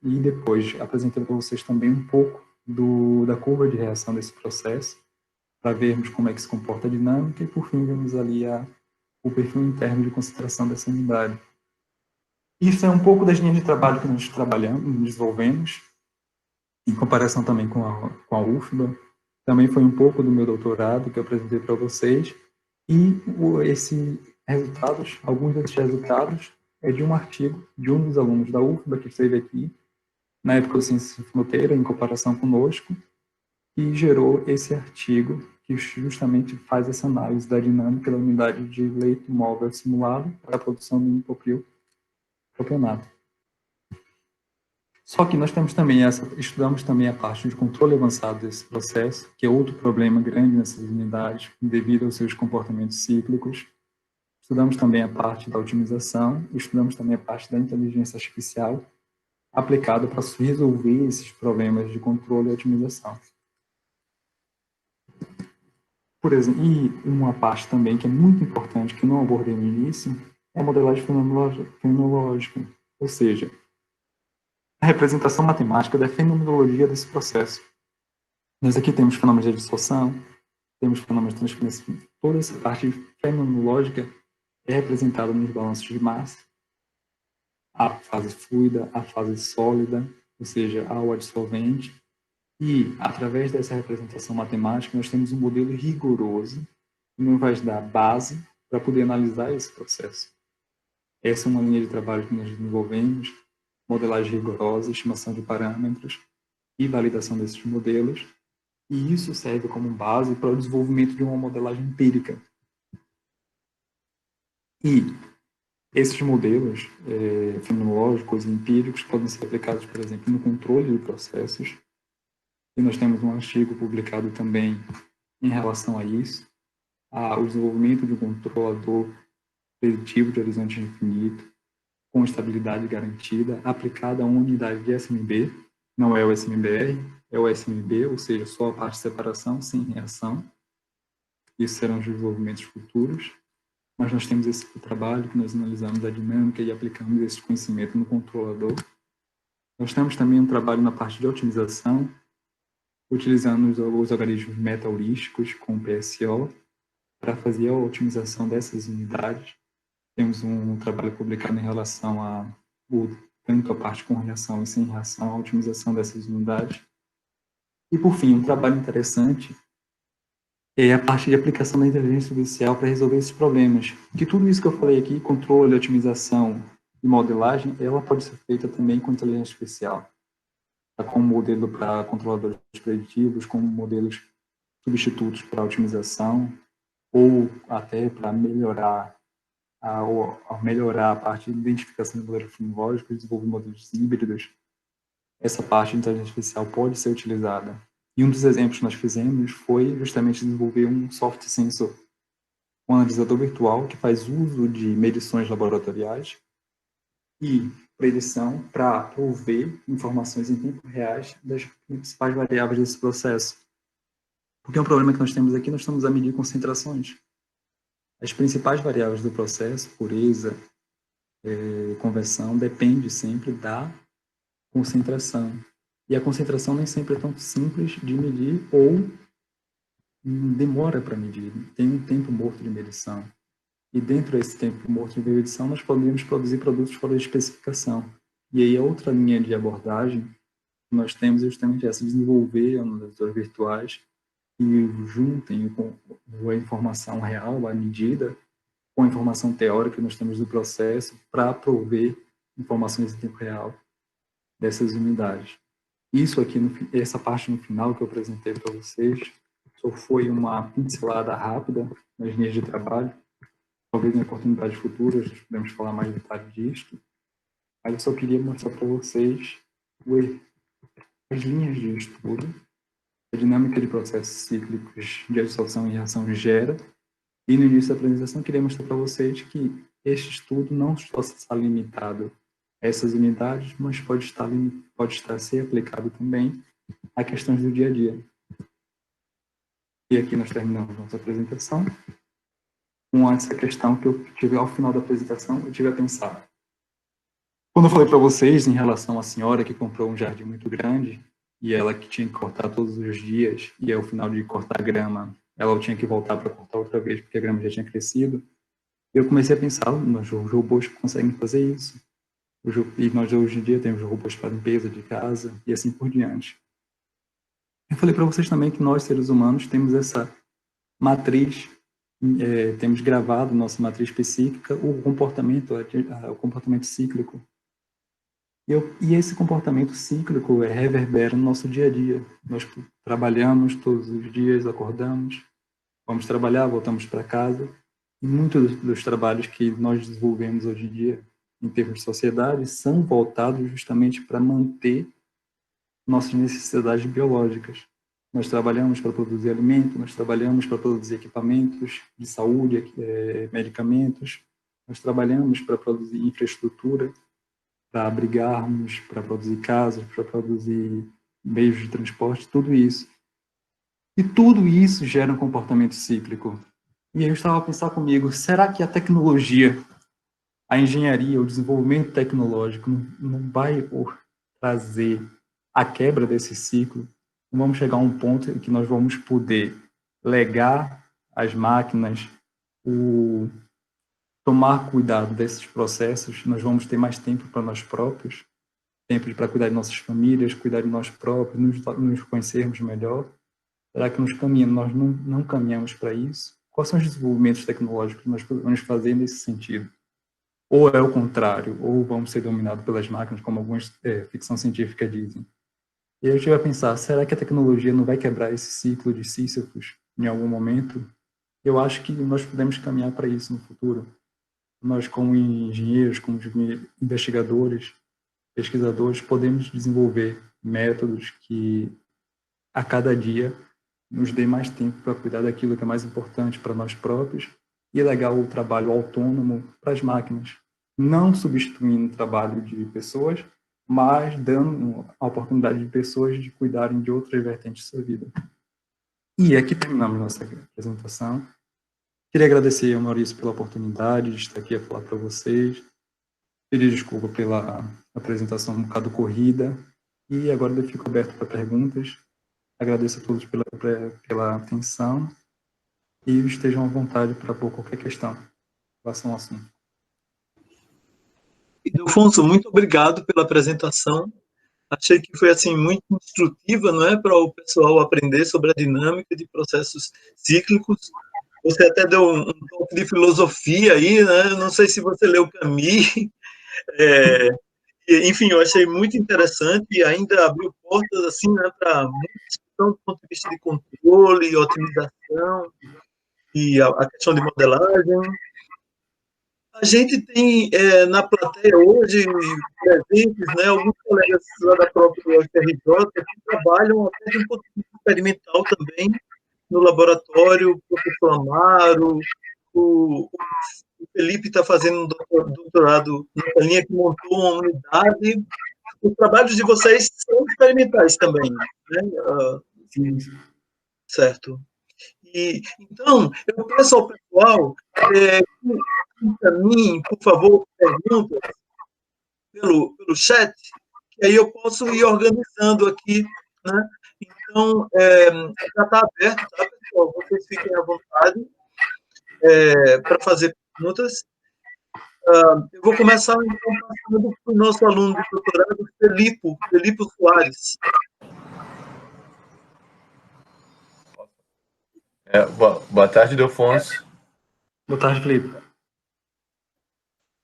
e depois apresentando para vocês também um pouco da curva de reação desse processo, para vermos como é que se comporta a dinâmica, e por fim vemos ali o perfil interno de concentração dessa unidade. Isso é um pouco das linhas de trabalho que nós desenvolvemos, em comparação também com a UFBA. Também foi um pouco do meu doutorado que eu apresentei para vocês. E alguns desses resultados, é de um artigo de um dos alunos da UFBA que esteve aqui, na época do Ciências Sem Fronteira, em comparação conosco, e gerou esse artigo que justamente faz essa análise da dinâmica da unidade de leito móvel simulado para a produção de propionato. Só que nós temos também estudamos também a parte de controle avançado desse processo, que é outro problema grande nessas unidades, devido aos seus comportamentos cíclicos. Estudamos também a parte da otimização, estudamos também a parte da inteligência artificial, aplicada para resolver esses problemas de controle e otimização. Por exemplo, e uma parte também que é muito importante, que não abordei no início, é a modelagem fenomenológica, ou seja, a representação matemática da fenomenologia desse processo. Nós aqui temos fenômenos de distorção, temos fenômenos de transferência, toda essa parte fenomenológica é representada nos balanços de massa, a fase fluida, a fase sólida, ou seja, água dissolvente, e através dessa representação matemática nós temos um modelo rigoroso que nos vai dar base para poder analisar esse processo. Essa é uma linha de trabalho que nós desenvolvemos, modelagem rigorosa, estimação de parâmetros e validação desses modelos, e isso serve como base para o desenvolvimento de uma modelagem empírica. E esses modelos fenomenológicos e empíricos podem ser aplicados, por exemplo, no controle de processos, e nós temos um artigo publicado também em relação a isso, o desenvolvimento de um controlador preditivo de horizonte infinito, com estabilidade garantida, aplicada a uma unidade de SMB, não é o SMBR, é o SMB, ou seja, só a parte de separação, sem reação. Isso serão os desenvolvimentos futuros. Mas nós temos esse trabalho que nós analisamos a dinâmica e aplicamos esse conhecimento no controlador. Nós temos também um trabalho na parte de otimização, utilizando os algoritmos meta-heurísticos com o PSO para fazer a otimização dessas unidades. Temos um trabalho publicado em relação a tanto a parte com reação e sem reação, a otimização dessas unidades. E, por fim, um trabalho interessante é a parte de aplicação da inteligência artificial para resolver esses problemas. Que tudo isso que eu falei aqui, controle, otimização e modelagem, ela pode ser feita também com inteligência artificial. Como modelo para controladores preditivos, como modelos substitutos para otimização, ou até para melhorar a parte de identificação de modelos tecnológicos, desenvolver modelos híbridos. Essa parte de inteligência artificial pode ser utilizada. E um dos exemplos que nós fizemos foi justamente desenvolver um soft sensor, um analisador virtual que faz uso de medições laboratoriais e predição para prover informações em tempo real das principais variáveis desse processo. Porque um problema que nós temos aqui, nós estamos a medir concentrações. As principais variáveis do processo, pureza, conversão, depende sempre da concentração. E a concentração nem sempre é tão simples de medir ou demora para medir. Tem um tempo morto de medição. E dentro desse tempo morto de medição, nós podemos produzir produtos fora de especificação. E aí a outra linha de abordagem que nós temos é justamente essa, desenvolver analisadores virtuais que juntem a informação real, a medida, com a informação teórica que nós temos do processo para prover informações em tempo real dessas unidades. Isso aqui, essa parte no final que eu apresentei para vocês, só foi uma pincelada rápida nas linhas de trabalho. Talvez em oportunidades futuras nós podemos falar mais detalhes disto. Mas eu só queria mostrar para vocês as linhas de estudo, a dinâmica de processos cíclicos de adsorção e reação gera. E no início da apresentação, queria mostrar para vocês que este estudo não só está limitado a essas unidades, mas pode estar a ser aplicado também a questões do dia a dia. E aqui nós terminamos nossa apresentação com essa questão que eu tive ao final da apresentação, eu tive a pensar. Quando eu falei para vocês em relação à senhora que comprou um jardim muito grande e ela que tinha que cortar todos os dias e ao final de cortar a grama, ela tinha que voltar para cortar outra vez porque a grama já tinha crescido, eu comecei a pensar, os robôs conseguem fazer isso. E nós hoje em dia temos robôs para limpeza de casa e assim por diante. Eu falei para vocês também que nós, seres humanos, temos essa matriz, temos gravado nossa matriz psíquica, o comportamento cíclico. E esse comportamento cíclico reverbera no nosso dia a dia. Nós trabalhamos todos os dias, acordamos, vamos trabalhar, voltamos para casa. E muitos dos trabalhos que nós desenvolvemos hoje em dia, em termos de sociedade, são voltados justamente para manter nossas necessidades biológicas. Nós trabalhamos para produzir alimento, nós trabalhamos para produzir equipamentos de saúde, medicamentos, nós trabalhamos para produzir infraestrutura, para abrigarmos, para produzir casas, para produzir meios de transporte, tudo isso. E tudo isso gera um comportamento cíclico. E aí eu estava a pensar comigo, será que a tecnologia, a engenharia, o desenvolvimento tecnológico não vai trazer a quebra desse ciclo? Não vamos chegar a um ponto em que nós vamos poder legar às máquinas tomar cuidado desses processos, nós vamos ter mais tempo para nós próprios, tempo para cuidar de nossas famílias, cuidar de nós próprios, nos conhecermos melhor. Será que nós não caminhamos para isso? Quais são os desenvolvimentos tecnológicos que nós podemos fazer nesse sentido? Ou é o contrário, ou vamos ser dominados pelas máquinas, como algumas ficção científica dizem. E eu tive a pensar, será que a tecnologia não vai quebrar esse ciclo de Sísifos em algum momento? Eu acho que nós podemos caminhar para isso no futuro. Nós, como engenheiros, como investigadores, pesquisadores, podemos desenvolver métodos que, a cada dia, nos dê mais tempo para cuidar daquilo que é mais importante para nós próprios e legar o trabalho autônomo para as máquinas. não substituindo o trabalho de pessoas, mas dando a oportunidade de pessoas de cuidarem de outras vertentes da sua vida. E aqui terminamos nossa apresentação. Queria agradecer ao Maurício pela oportunidade de estar aqui a falar para vocês. Pedir desculpa pela apresentação um bocado corrida. E agora eu fico aberto para perguntas. Agradeço a todos pela atenção. E estejam à vontade para pôr qualquer questão em relação ao assunto. Ildefonso, muito obrigado pela apresentação. Achei que foi assim muito instrutiva, não é, para o pessoal aprender sobre a dinâmica de processos cíclicos. Você até deu um toque de filosofia aí, né? Não sei se você leu Camus. Enfim, eu achei muito interessante e ainda abriu portas assim, né, para muita discussão do ponto de vista de controle, otimização e a questão de modelagem. A gente tem na plateia hoje presentes, né, alguns colegas lá da própria UFRJ que trabalham até de um ponto de vista experimental também no laboratório, o professor Amaro, o Felipe está fazendo um doutorado na linha que montou uma unidade. Os trabalhos de vocês são experimentais também, né? Sim. Certo. E, então, eu peço ao pessoal que encaminhem, por favor, perguntas pelo chat, que aí eu posso ir organizando aqui, né? Então, já está aberto, tá, pessoal? Vocês fiquem à vontade para fazer perguntas. Eu vou começar, então, passando para o nosso aluno de doutorado, Felipe Soares. Boa tarde, Ildefonso. Boa tarde, Felipe.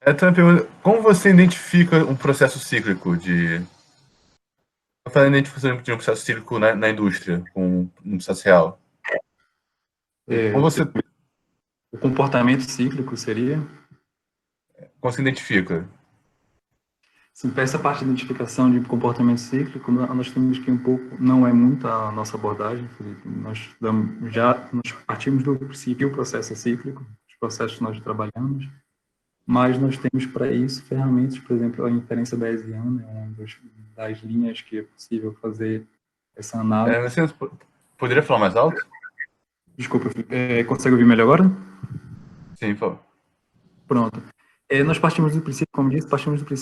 Então, como você identifica um processo cíclico fazendo identificação de um processo cíclico na indústria, um processo real? Como você... O comportamento cíclico seria? Como você identifica? Sim, para essa parte de identificação de comportamento cíclico, nós temos que não é muito a nossa abordagem, Felipe. Nós partimos do princípio, o processo é cíclico, os processos que nós trabalhamos, mas nós temos para isso ferramentas, por exemplo, a inferência bayesiana é uma das linhas que é possível fazer essa análise. Você poderia falar mais alto? Desculpa, Felipe. Consegue ouvir melhor agora? Sim, por favor. Pronto. Nós partimos do princípio, como disse,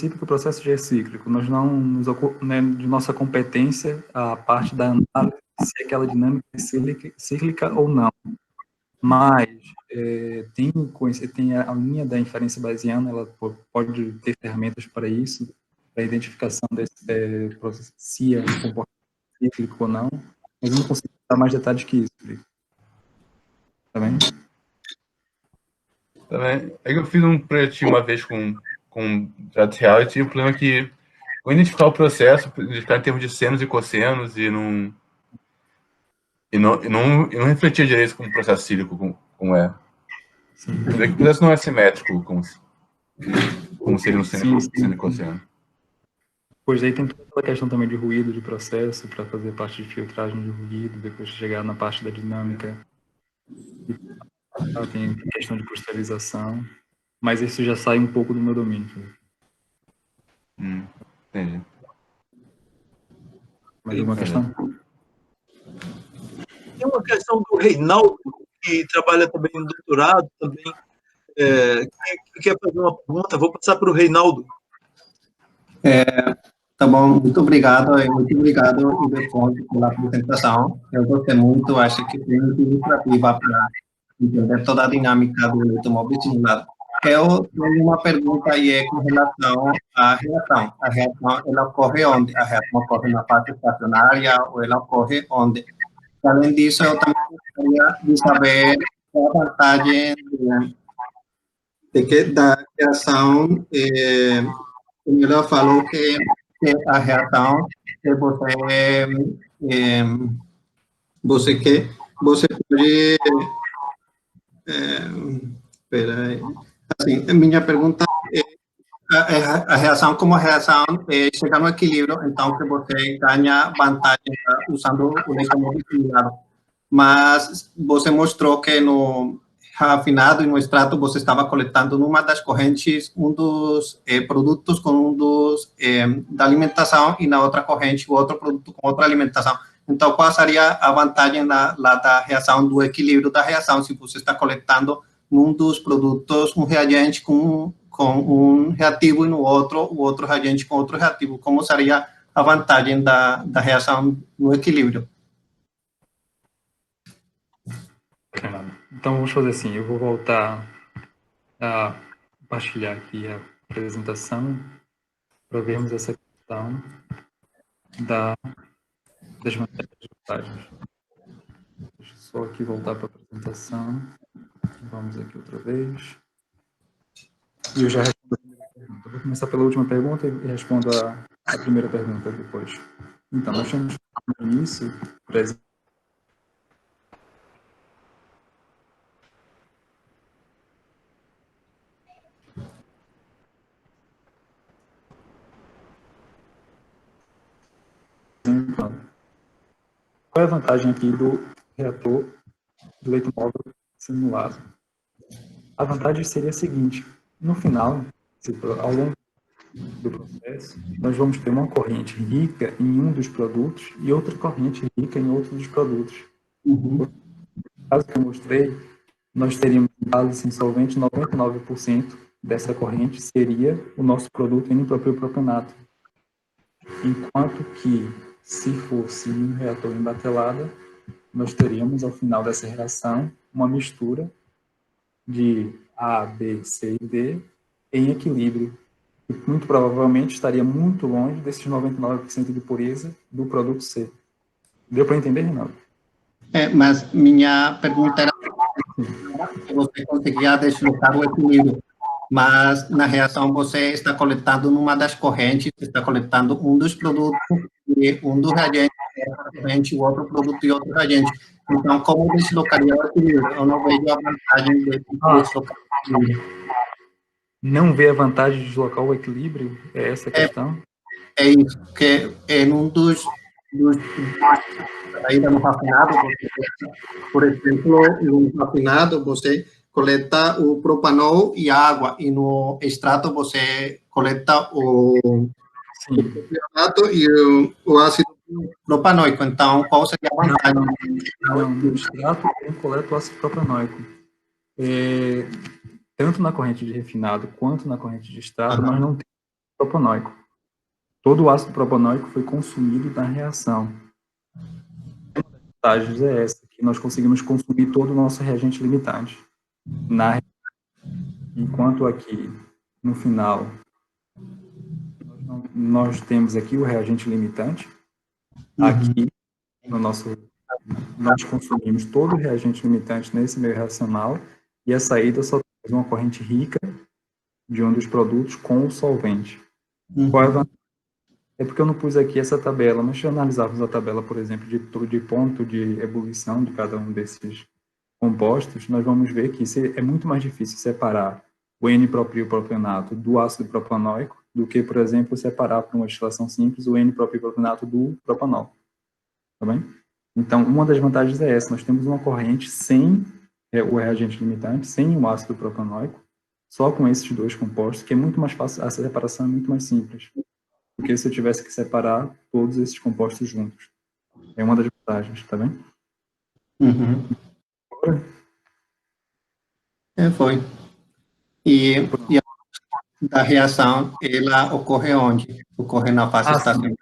que o processo já é cíclico. Nós não nos ocupamos, de nossa competência, a parte da análise, se aquela dinâmica é cíclica ou não. Mas tem a linha da inferência bayesiana, ela pode ter ferramentas para isso, para a identificação desse processo, se é um comportamento cíclico ou não. Mas eu não consigo dar mais detalhes que isso, Felipe. Tá bem? Também. Eu fiz um projetinho uma vez com dados real e tive o problema que ao identificar o processo, identificar em termos de senos e cossenos e não refletia direito com o processo cíclico como é. O processo não é simétrico como seria um seno e cosseno. Pois aí tem toda a questão também de ruído de processo, para fazer parte de filtragem de ruído, depois chegar na parte da dinâmica. Tem questão de cristalização, mas isso já sai um pouco do meu domínio. Entendi. Mais alguma questão? Tem uma questão do Reinaldo, que trabalha também no doutorado, também, que quer fazer uma pergunta. Vou passar para o Reinaldo. Tá bom, muito obrigado, Ildefonso, pela apresentação. Eu gostei muito, acho que foi muito ilustrativa para entender toda a dinâmica do automóvel simulado. Eu tenho uma pergunta e é com relação à reação. A reação, ela ocorre onde? A reação ocorre na parte estacionária ou ela ocorre onde? Além disso, eu também gostaria de saber qual a vantagem da reação. Ela falou que a reação que você pode assim, minha pergunta é a reação como a reação chegar no equilíbrio, então que você ganha vantagem usando o automóvel simulado. Mas você mostrou que refinado e no extrato você estava coletando numa das correntes dos produtos com da alimentação e na outra corrente o outro produto com outra alimentação. Então, qual seria a vantagem lá da reação, do equilíbrio da reação, se você está coletando num dos produtos um reagente com um reativo e no outro, o outro reagente com outro reativo? Como seria a vantagem da reação no equilíbrio? Então, vamos fazer assim, eu vou voltar a compartilhar aqui a apresentação para vermos essa questão das vantagens. Deixa eu só aqui voltar para a apresentação. Vamos aqui outra vez. E eu já respondo a primeira pergunta. Eu vou começar pela última pergunta e respondo a primeira pergunta depois. Então, nós temos no início, por exemplo, qual é a vantagem aqui do reator do leito móvel simulado? A vantagem seria a seguinte: no final, ao longo do processo, nós vamos ter uma corrente rica em um dos produtos e outra corrente rica em outro dos produtos. No caso que eu mostrei, nós teríamos em base solvente 99% dessa corrente seria o nosso produto N-propilpropanato. Enquanto que, se fosse um reator em batelada, nós teríamos, ao final dessa reação, uma mistura de A, B, C e D em equilíbrio, e muito provavelmente estaria muito longe desses 99% de pureza do produto C. Deu para entender, Reinaldo? Mas minha pergunta era se você conseguia deslocar o equilíbrio, mas na reação você está coletando numa das correntes, está coletando um dos produtos e um dos reagentes, o outro produto e outro reagente. Então, como deslocaria o equilíbrio? Eu não vejo a vantagem de deslocar o equilíbrio. Não vê a vantagem de deslocar o equilíbrio? É essa a questão? É isso, que em um dos ainda no rafinado, por exemplo, no rafinado você coleta o propanol e a água, e no extrato você coleta o propionato e o ácido propanoico. Então, qual seria a vantagem? Não, no extrato eu coleto o ácido propanoico. Tanto na corrente de refinado quanto na corrente de extrato, nós não temos propanoico. Todo o ácido propanoico foi consumido na reação. Uma das vantagens é essa, que nós conseguimos consumir todo o nosso reagente limitante. Enquanto aqui, no final, nós temos aqui o reagente limitante. Aqui, nós consumimos todo o reagente limitante nesse meio reacional, e a saída só tem uma corrente rica de um dos produtos com o solvente. Qual é a vantagem? É porque eu não pus aqui essa tabela, mas se analisarmos a tabela, por exemplo, de ponto de ebulição de cada um desses compostos, nós vamos ver que é muito mais difícil separar o N-propilpropionato do ácido propanoico do que, por exemplo, separar para uma destilação simples o N-propilpropionato do propanol. Tá bem? Então, uma das vantagens é essa: nós temos uma corrente sem o reagente limitante, sem o ácido propanoico, só com esses dois compostos, que é muito mais fácil, a separação é muito mais simples do que se eu tivesse que separar todos esses compostos juntos. É uma das vantagens, tá bem? Foi. E a reação, ela ocorre onde? Ocorre na fase estacionária?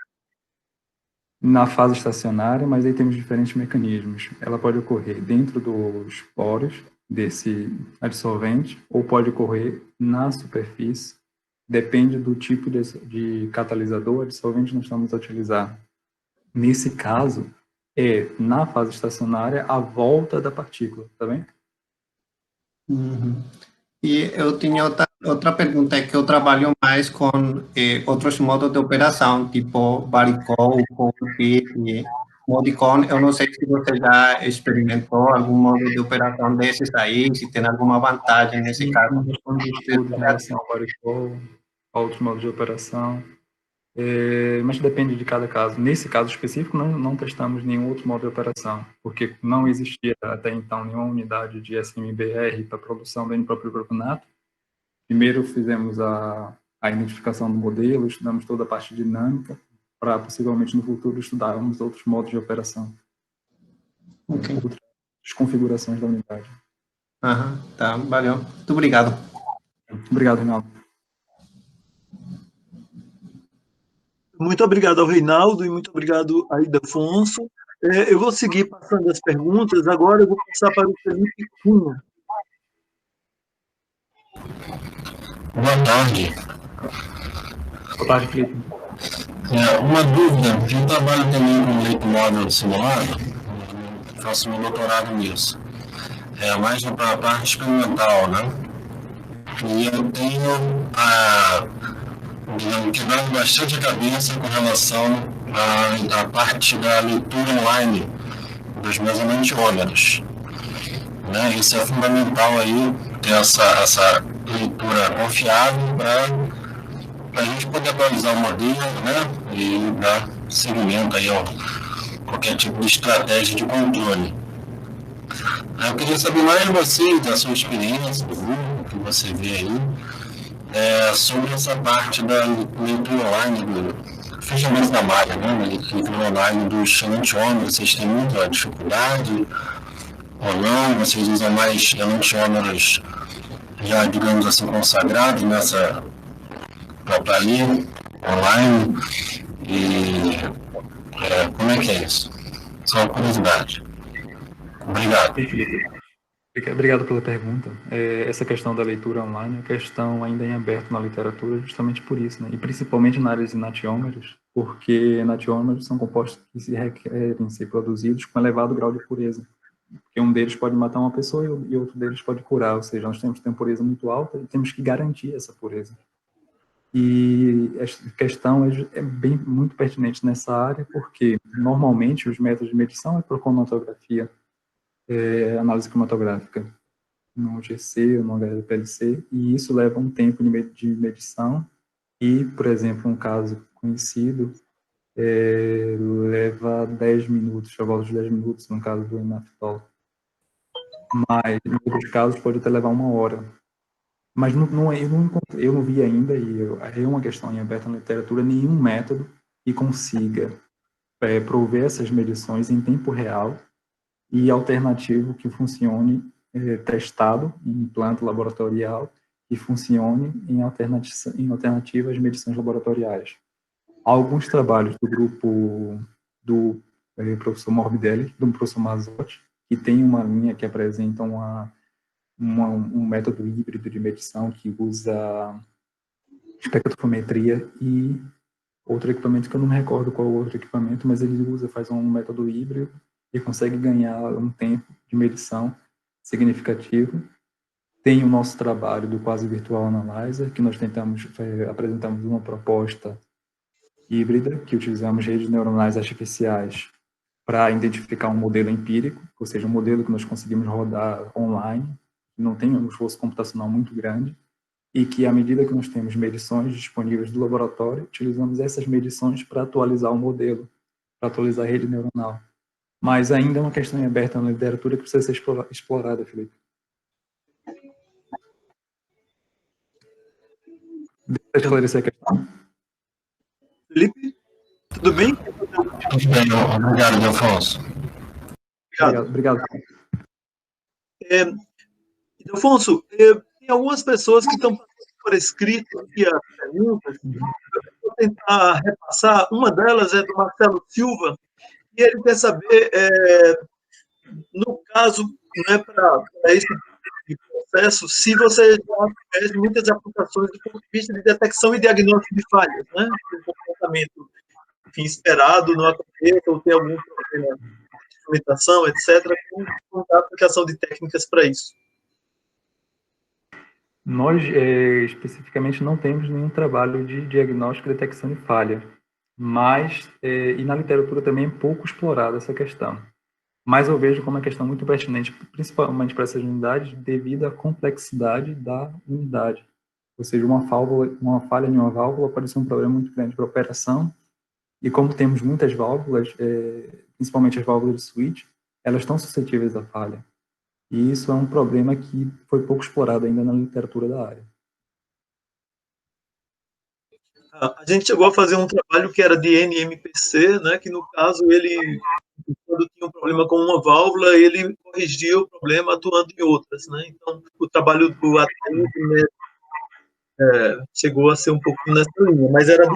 Na fase estacionária, mas aí temos diferentes mecanismos. Ela pode ocorrer dentro dos poros desse adsolvente, ou pode ocorrer na superfície. Depende do tipo de catalisador, adsolvente nós estamos a utilizar. Nesse caso, na fase estacionária, a volta da partícula, tá bem? E eu tinha outra pergunta, é que eu trabalho mais com outros modos de operação, tipo varicol, Colpit, Modicon. Eu não sei se você já experimentou algum modo de operação desses aí, se tem alguma vantagem nesse caso. Nós estamos de estudo em relação ao varicol, a outros modos de operação. mas depende de cada caso. Nesse caso específico, não testamos nenhum outro modo de operação, porque não existia até então nenhuma unidade de SMBR para produção dentro do próprio grupo NAT. Primeiro fizemos a identificação do modelo, estudamos toda a parte dinâmica, para possivelmente no futuro estudarmos outros modos de operação. Ok. Outras configurações da unidade. Tá, valeu. Muito obrigado. Obrigado, Reinaldo. Muito obrigado ao Reinaldo e muito obrigado a Ildefonso. Eu vou seguir passando as perguntas, agora eu vou passar para o Felipe Cunha. Boa tarde. Boa tarde, Felipe. Uma dúvida, eu trabalho também com leito móvel simulado, faço meu doutorado nisso, mais para a parte experimental, né? E eu tenho quebrado bastante a cabeça com relação à parte da leitura online dos meus enantiômeros. Né? Isso é fundamental aí, ter essa leitura confiável para a gente poder atualizar o modelo, né? E dar seguimento aí a qualquer tipo de estratégia de controle. Eu queria saber mais de você, da sua experiência, do que você vê aí, sobre essa parte da leitura online, do fechamento da malha, né? Da leitura online dos enantiômeros. Vocês têm muita dificuldade ou não? Vocês usam mais enantiômeros já, digamos assim, consagrados nessa para ler online? E como é que é isso? Só uma curiosidade. Obrigado. Obrigado pela pergunta. Essa questão da leitura online é uma questão ainda em aberto na literatura, justamente por isso, né? E principalmente na área de enantiômeros, porque enantiômeros são compostos que se requerem ser produzidos com elevado grau de pureza. Porque um deles pode matar uma pessoa e outro deles pode curar, ou seja, nós temos que ter uma pureza muito alta e temos que garantir essa pureza. E esta questão é muito pertinente nessa área, porque normalmente os métodos de medição é por cromatografia, análise cromatográfica, no GC ou no HPLC, e isso leva um tempo de medição, e, por exemplo, um caso conhecido leva 10 minutos, a volta de 10 minutos, no caso do enaftol. Mas, em outros casos, pode até levar 1 hora. Mas eu não vi ainda, e é uma questão em aberta na literatura, nenhum método que consiga prover essas medições em tempo real e alternativo que funcione testado em planta laboratorial e funcione em alternativa às medições laboratoriais. Há alguns trabalhos do grupo do professor Morbidelli, do professor Mazzotti, que tem uma linha que apresenta um método híbrido de medição que usa espectrofometria e outro equipamento que eu não me recordo qual outro equipamento, mas ele faz um método híbrido e consegue ganhar um tempo de medição significativo. Tem o nosso trabalho do Quasi Virtual Analyzer, que nós apresentamos uma proposta híbrida, que utilizamos redes neuronais artificiais para identificar um modelo empírico, ou seja, um modelo que nós conseguimos rodar online, que não tem um esforço computacional muito grande, e que, à medida que nós temos medições disponíveis do laboratório, utilizamos essas medições para atualizar o modelo, para atualizar a rede neuronal. Mas ainda é uma questão em aberta na literatura que precisa ser explorada, Felipe. Deixa eu esclarecer a questão. Felipe, tudo bem? Tudo bem, obrigado, Afonso. Obrigado. Afonso, tem algumas pessoas que estão passando por escrito aqui as perguntas. Vou tentar repassar. Uma delas é do Marcelo Silva, e ele quer saber, no caso, né, para esse tipo de processo, se você já fez muitas aplicações do ponto de vista de detecção e diagnóstico de falhas, né? Se o comportamento, enfim, esperado não aconteça, ou tem algum problema de instrumentação, etc., com a aplicação de técnicas para isso. Nós, especificamente, não temos nenhum trabalho de diagnóstico e detecção de falha, mas, e na literatura também é pouco explorada essa questão. Mas eu vejo como uma questão muito pertinente, principalmente para essas unidades, devido à complexidade da unidade. Ou seja, uma falha em uma válvula pode ser um problema muito grande para a operação, e como temos muitas válvulas, principalmente as válvulas de switch, elas estão suscetíveis à falha. E isso é um problema que foi pouco explorado ainda na literatura da área. A gente chegou a fazer um trabalho que era de NMPC, né, que no caso ele, quando tinha um problema com uma válvula, ele corrigia o problema atuando em outras, né? Então, o trabalho do ATM, né, chegou a ser um pouquinho nessa linha, mas era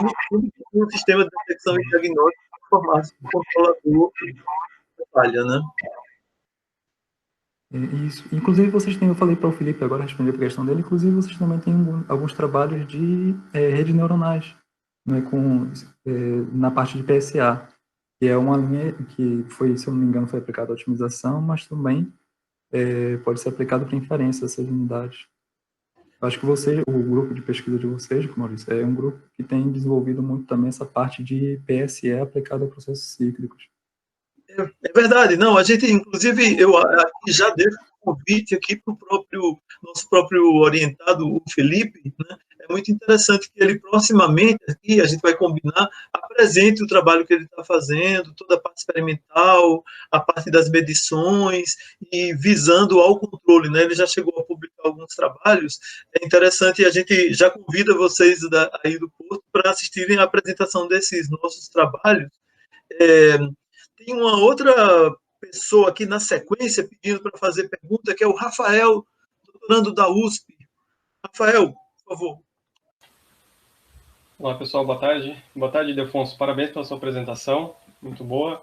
um sistema de detecção e diagnóstico que formasse o controlador da falha, né? Isso. Inclusive, eu falei para o Felipe agora, responder para a questão dele, inclusive vocês também têm alguns trabalhos de redes neuronais, né, na parte de PSA, que é uma linha que foi, se eu não me engano, foi aplicada à otimização, mas também pode ser aplicado para inferência dessas unidades. Acho que o grupo de pesquisa de vocês, Maurício, é um grupo que tem desenvolvido muito também essa parte de PSE aplicada a processos cíclicos. É verdade, não, a gente, inclusive, eu já deixo um convite aqui para o nosso próprio orientado, o Felipe, né? É muito interessante que ele proximamente, aqui, a gente vai combinar, apresente o trabalho que ele está fazendo, toda a parte experimental, a parte das medições, e visando ao controle, né? Ele já chegou a publicar alguns trabalhos, é interessante, e a gente já convida vocês aí do curso para assistirem à apresentação desses nossos trabalhos. Tem uma outra pessoa aqui na sequência pedindo para fazer pergunta, que é o Rafael, doutorando da USP. Rafael, por favor. Olá, pessoal, boa tarde. Boa tarde, Ildefonso. Parabéns pela sua apresentação, muito boa.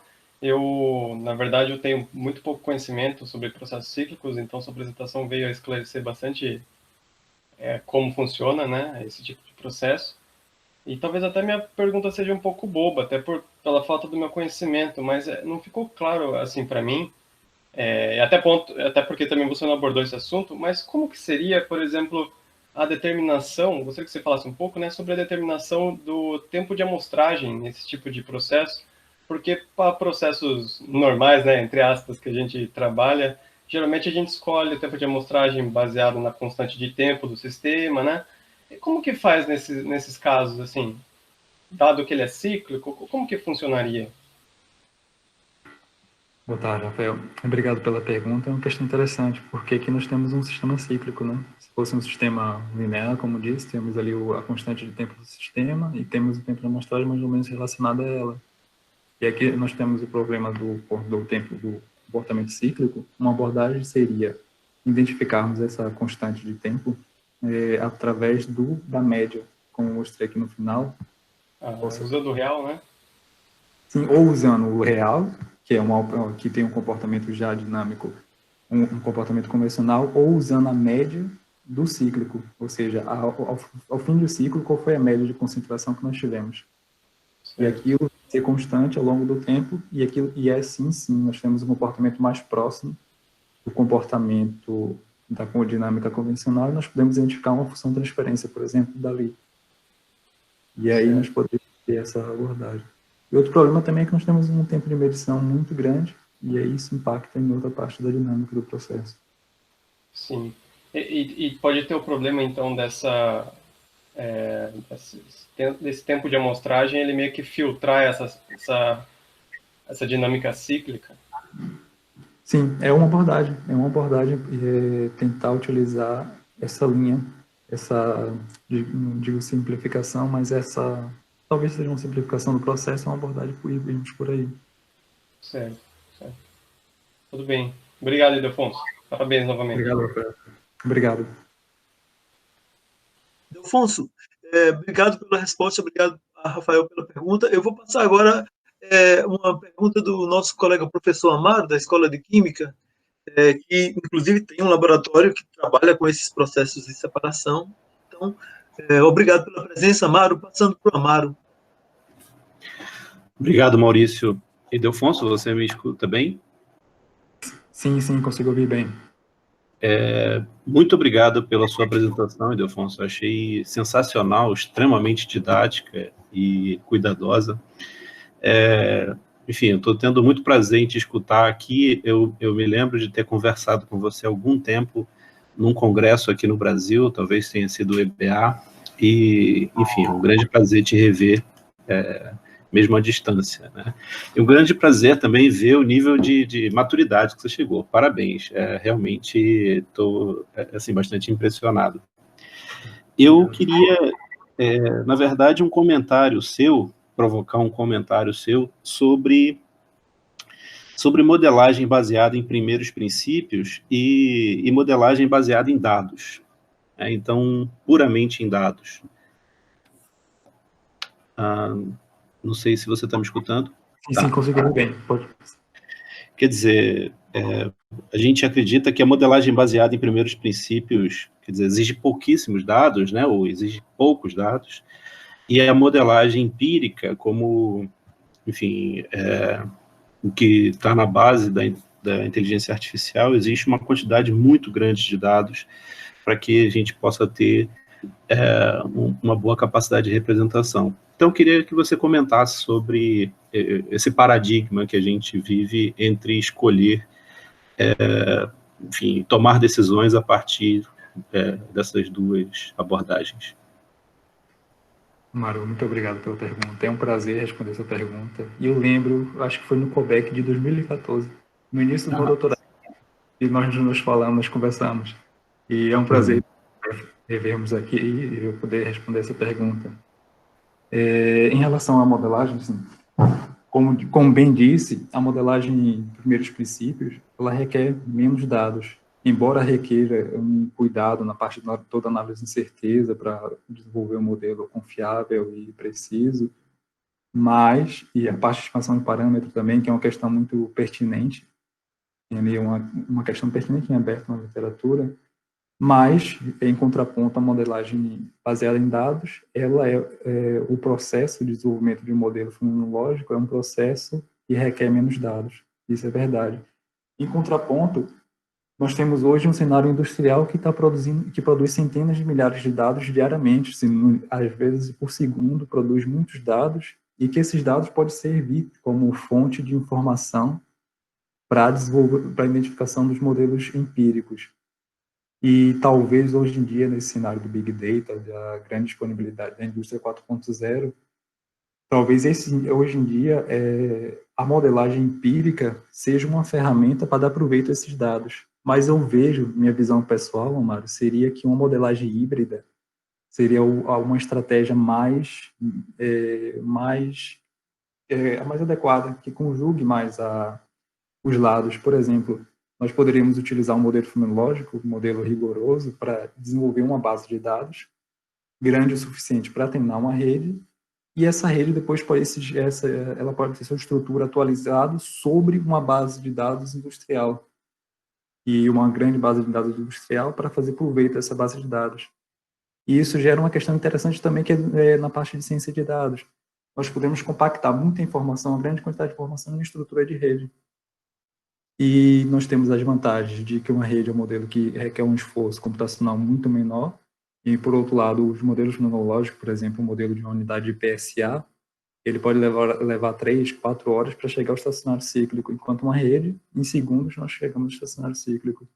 Na verdade, eu tenho muito pouco conhecimento sobre processos cíclicos, então sua apresentação veio a esclarecer bastante como funciona, né, esse tipo de processo. E talvez até minha pergunta seja um pouco boba, até pela falta do meu conhecimento, mas não ficou claro assim para mim, até porque também você não abordou esse assunto, mas como que seria, por exemplo, a determinação, gostaria que você falasse um pouco, né, sobre a determinação do tempo de amostragem nesse tipo de processo, porque para processos normais, né, entre aspas, que a gente trabalha, geralmente a gente escolhe o tempo de amostragem baseado na constante de tempo do sistema, né? Como que faz nesses casos, assim, dado que ele é cíclico, como que funcionaria? Boa tarde, Rafael. Obrigado pela pergunta. É uma questão interessante, porque aqui nós temos um sistema cíclico, né? Se fosse um sistema linear, como disse, temos ali a constante de tempo do sistema e temos o tempo de amostragem mais ou menos relacionado a ela. E aqui nós temos o problema do tempo do comportamento cíclico. Uma abordagem seria identificarmos essa constante de tempo através da média, como eu mostrei aqui no final. Usando o real, né? Sim, ou usando o real, que tem um comportamento já dinâmico, um comportamento convencional, ou usando a média do cíclico, ou seja, ao fim do ciclo, qual foi a média de concentração que nós tivemos. Sim. E aquilo ser constante ao longo do tempo, e assim, nós temos um comportamento mais próximo do comportamento da dinâmica convencional, e nós podemos identificar uma função de transferência, por exemplo, dali. E aí nós podemos ter essa abordagem. E outro problema também é que nós temos um tempo de medição muito grande, e aí isso impacta em outra parte da dinâmica do processo. Sim. E pode ter o problema, então, desse tempo de amostragem, ele meio que filtrar essa dinâmica cíclica? Sim, é uma abordagem tentar utilizar essa linha, não digo simplificação, mas talvez seja uma simplificação do processo, é uma abordagem por aí. Certo. Tudo bem. Obrigado, Ildefonso. Parabéns novamente. Obrigado, Rafael. Obrigado. Ildefonso, obrigado pela resposta, obrigado a Rafael pela pergunta. Eu vou passar agora uma pergunta do nosso colega professor Amaro, da Escola de Química, que inclusive tem um laboratório que trabalha com esses processos de separação. Então, obrigado pela presença, Amaro. Passando para o Amaro. Obrigado, Maurício. Ildefonso, você me escuta bem? Sim, consigo ouvir bem. Muito obrigado pela sua apresentação, Ildefonso. Achei sensacional, extremamente didática e cuidadosa. Enfim, eu estou tendo muito prazer em te escutar aqui. Eu me lembro de ter conversado com você há algum tempo num congresso aqui no Brasil, talvez tenha sido o EBA, e, enfim, é um grande prazer te rever, mesmo à distância, né? E um grande prazer também ver o nível de maturidade que você chegou. Parabéns, realmente estou assim, bastante impressionado. Eu queria, na verdade, provocar um comentário seu sobre modelagem baseada em primeiros princípios e modelagem baseada em dados. Então, puramente em dados. Não sei se você está me escutando. Sim, consigo ouvir bem. Pode. Quer dizer, a gente acredita que a modelagem baseada em primeiros princípios, quer dizer, exige pouquíssimos dados, né, ou exige poucos dados, e a modelagem empírica, como, enfim, o que está na base da inteligência artificial, existe uma quantidade muito grande de dados para que a gente possa ter uma boa capacidade de representação. Então, eu queria que você comentasse sobre esse paradigma que a gente vive entre escolher, enfim, tomar decisões a partir dessas duas abordagens. Mário, muito obrigado pela pergunta. É um prazer responder essa pergunta. E eu lembro, acho que foi no COBEC de 2014, no início do meu doutorado, e nós nos falamos, nós conversamos. E é um prazer revermos aqui e eu poder responder essa pergunta. Em relação à modelagem, assim, como bem disse, a modelagem em primeiros princípios, ela requer menos dados, embora requeira um cuidado na parte de toda análise de certeza para desenvolver um modelo confiável e preciso, mas, e a parte de expansão de parâmetro também, que é uma questão muito pertinente, tem ali uma questão pertinente em aberto na literatura, mas, em contraponto, a modelagem baseada em dados, ela o processo de desenvolvimento de um modelo fenomenológico é um processo que requer menos dados, isso é verdade. Em contraponto, nós temos hoje um cenário industrial que produz centenas de milhares de dados diariamente, às vezes por segundo, produz muitos dados, e que esses dados podem servir como fonte de informação para a identificação dos modelos empíricos. E talvez hoje em dia, nesse cenário do Big Data, da grande disponibilidade da indústria 4.0, talvez hoje em dia a modelagem empírica seja uma ferramenta para dar proveito a esses dados. Mas eu vejo, minha visão pessoal, Amaro, seria que uma modelagem híbrida seria uma estratégia mais adequada, que conjugue mais os lados. Por exemplo, nós poderíamos utilizar um modelo fenomenológico, um modelo rigoroso, para desenvolver uma base de dados grande o suficiente para treinar uma rede, e essa rede depois ela pode ter sua estrutura atualizada sobre uma base de dados industrial, e uma grande base de dados industrial para fazer proveito dessa base de dados. E isso gera uma questão interessante também, que é na parte de ciência de dados. Nós podemos compactar muita informação, uma grande quantidade de informação em estrutura de rede. E nós temos as vantagens de que uma rede é um modelo que requer um esforço computacional muito menor, e, por outro lado, os modelos fenomenológicos, por exemplo, o modelo de uma unidade de PSA, ele pode levar 3, 4 horas para chegar ao estacionário cíclico, enquanto uma rede, em segundos, nós chegamos ao estacionário cíclico.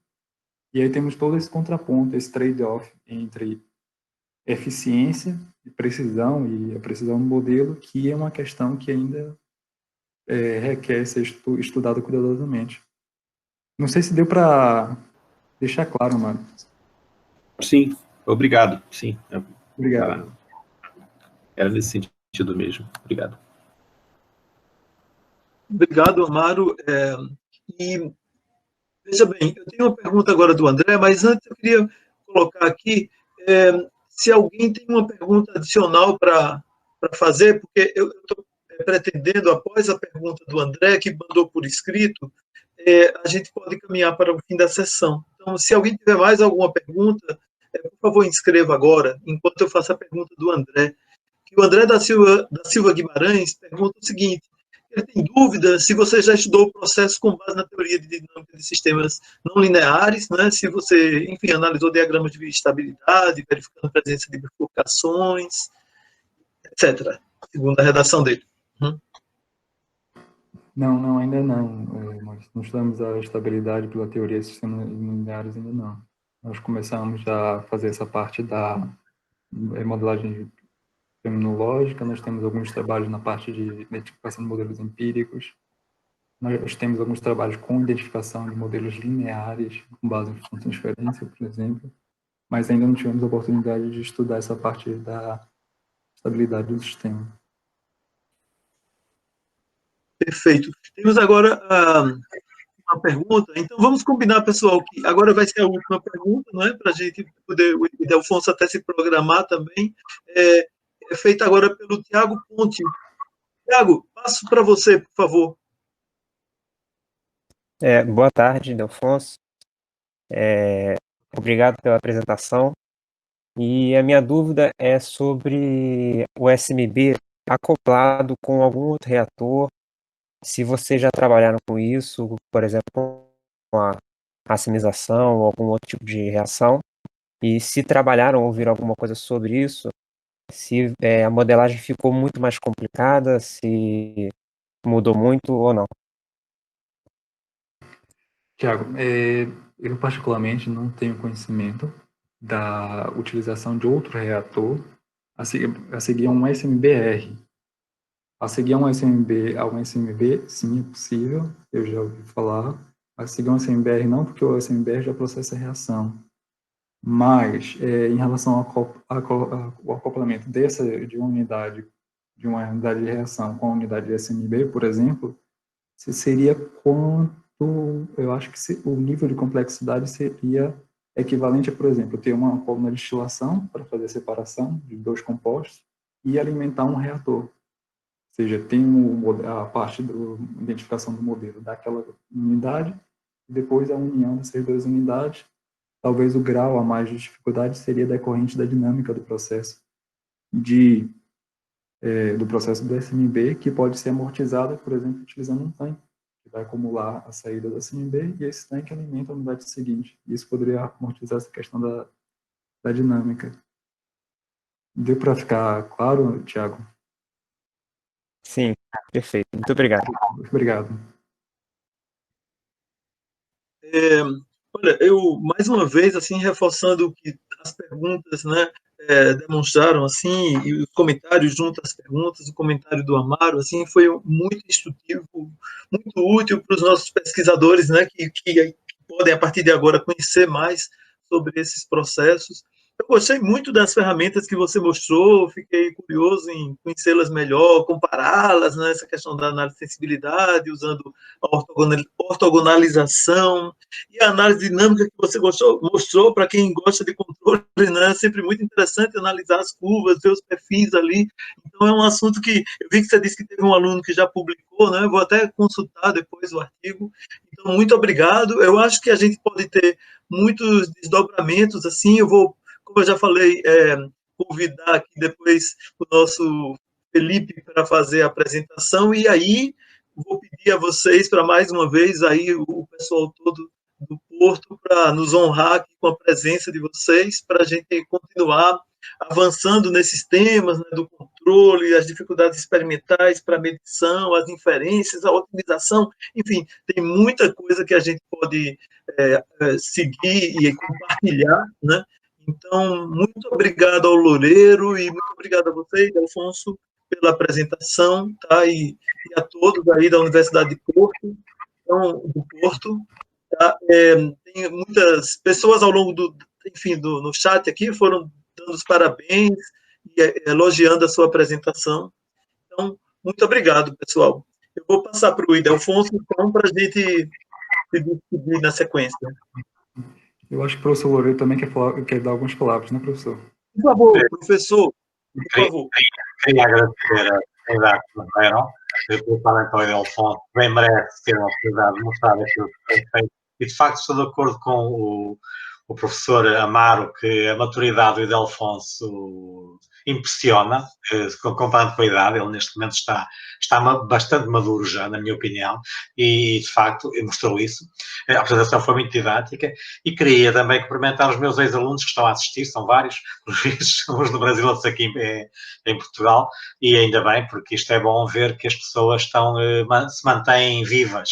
E aí temos todo esse contraponto, esse trade-off entre eficiência e precisão, e a precisão do modelo, que é uma questão que ainda requer ser estudada cuidadosamente. Não sei se deu para deixar claro, Mário. Sim, obrigado. Sim. Obrigado. Era nesse sentido mesmo. Obrigado. Obrigado, Amaro. E, veja bem, eu tenho uma pergunta agora do André, mas antes eu queria colocar aqui se alguém tem uma pergunta adicional para fazer, porque eu estou pretendendo, após a pergunta do André, que mandou por escrito, a gente pode caminhar para o fim da sessão. Então, se alguém tiver mais alguma pergunta, por favor, inscreva agora, enquanto eu faço a pergunta do André. O André da Silva Guimarães pergunta o seguinte: ele tem dúvida se você já estudou o processo com base na teoria de dinâmica de sistemas não lineares, né? Se você, enfim, analisou diagramas de estabilidade, verificando a presença de bifurcações, etc., segundo a redação dele. Não, ainda não. Nós não estudamos a estabilidade pela teoria de sistemas lineares, ainda não. nós começamos a fazer essa parte da modelagem fenomenológica, nós temos alguns trabalhos na parte de identificação de modelos empíricos, nós temos alguns trabalhos com identificação de modelos lineares, com base em função de transferência, por exemplo, mas ainda não tivemos a oportunidade de estudar essa parte da estabilidade do sistema. Perfeito. Temos agora uma pergunta, então vamos combinar, pessoal, que agora vai ser a última pergunta, não é? Para a gente poder, o Ildefonso até se programar também, é feita agora pelo Tiago Ponte. Tiago, passo para você, por favor. Boa tarde, Ildefonso. Obrigado pela apresentação. E a minha dúvida é sobre o SMB acoplado com algum outro reator. Se vocês já trabalharam com isso, por exemplo, com a racemização ou algum outro tipo de reação, e se trabalharam ou ouviram alguma coisa sobre isso, se a modelagem ficou muito mais complicada, se mudou muito ou não. Tiago, eu particularmente não tenho conhecimento da utilização de outro reator a seguir a um SMBR. A seguir a um SMB, sim, é possível, eu já ouvi falar. A seguir um SMBR não, porque o SMBR já processa a reação. Mas, em relação ao acoplamento de uma unidade de reação com a unidade de SMB, por exemplo, seria eu acho que o nível de complexidade seria equivalente a, por exemplo, ter uma coluna de destilação para fazer a separação de dois compostos e alimentar um reator. Ou seja, tem a parte da identificação do modelo daquela unidade e depois a união dessas duas unidades. Talvez o grau a mais de dificuldade seria decorrente da dinâmica do processo do SMB, que pode ser amortizada, por exemplo, utilizando um tanque, que vai acumular a saída do SMB e esse tanque alimenta a unidade seguinte. Isso poderia amortizar essa questão da dinâmica. Deu para ficar claro, Tiago? Sim, perfeito. Muito obrigado. Obrigado. Olha, eu, mais uma vez, assim, reforçando o que as perguntas, né, demonstraram, assim, e os comentários junto às perguntas, o comentário do Amaro, assim, foi muito instrutivo, muito útil para os nossos pesquisadores, né, que podem, a partir de agora, conhecer mais sobre esses processos. Eu gostei muito das ferramentas que você mostrou, fiquei curioso em conhecê-las melhor, compará-las, né, essa questão da análise de sensibilidade, usando a ortogonalização, e a análise dinâmica que você mostrou para quem gosta de controle, né, é sempre muito interessante analisar as curvas, ver os perfis ali. Então, é um assunto que eu vi que você disse que teve um aluno que já publicou, né, eu vou até consultar depois o artigo. Então, muito obrigado. Eu acho que a gente pode ter muitos desdobramentos, assim, eu vou, como eu já falei, convidar aqui depois o nosso Felipe para fazer a apresentação, e aí vou pedir a vocês, para mais uma vez, aí o pessoal todo do Porto, para nos honrar aqui com a presença de vocês, para a gente continuar avançando nesses temas, né, do controle, as dificuldades experimentais para a medição, as inferências, a otimização, enfim, tem muita coisa que a gente pode seguir e compartilhar, né? Então, muito obrigado ao Loureiro e muito obrigado a você, Alfonso, pela apresentação, tá? E a todos aí da Universidade de Porto, do Porto, tá? Tem muitas pessoas ao longo no chat aqui foram dando os parabéns e elogiando a sua apresentação. Então, muito obrigado, pessoal. Eu vou passar para o Ildefonso, então, para a gente se despedir na sequência. Eu acho que o professor Loureiro também quer dar algumas palavras, né, professor? Por favor, professor, por favor. Queria agradecer a oportunidade que nos deram, principalmente ao Ildefonso, bem merece ter a oportunidade de mostrar aquilo que foi feito. E, de facto, estou de acordo com o professor Amaro, que a maturidade do Ildefonso impressiona, comparando com a idade. Ele, neste momento, está bastante maduro já, na minha opinião, e, de facto, mostrou isso. A apresentação foi muito didática, e queria também cumprimentar os meus ex-alunos que estão a assistir, são vários, uns no Brasil, outros aqui em Portugal, e ainda bem, porque isto é bom ver que as pessoas se mantêm vivas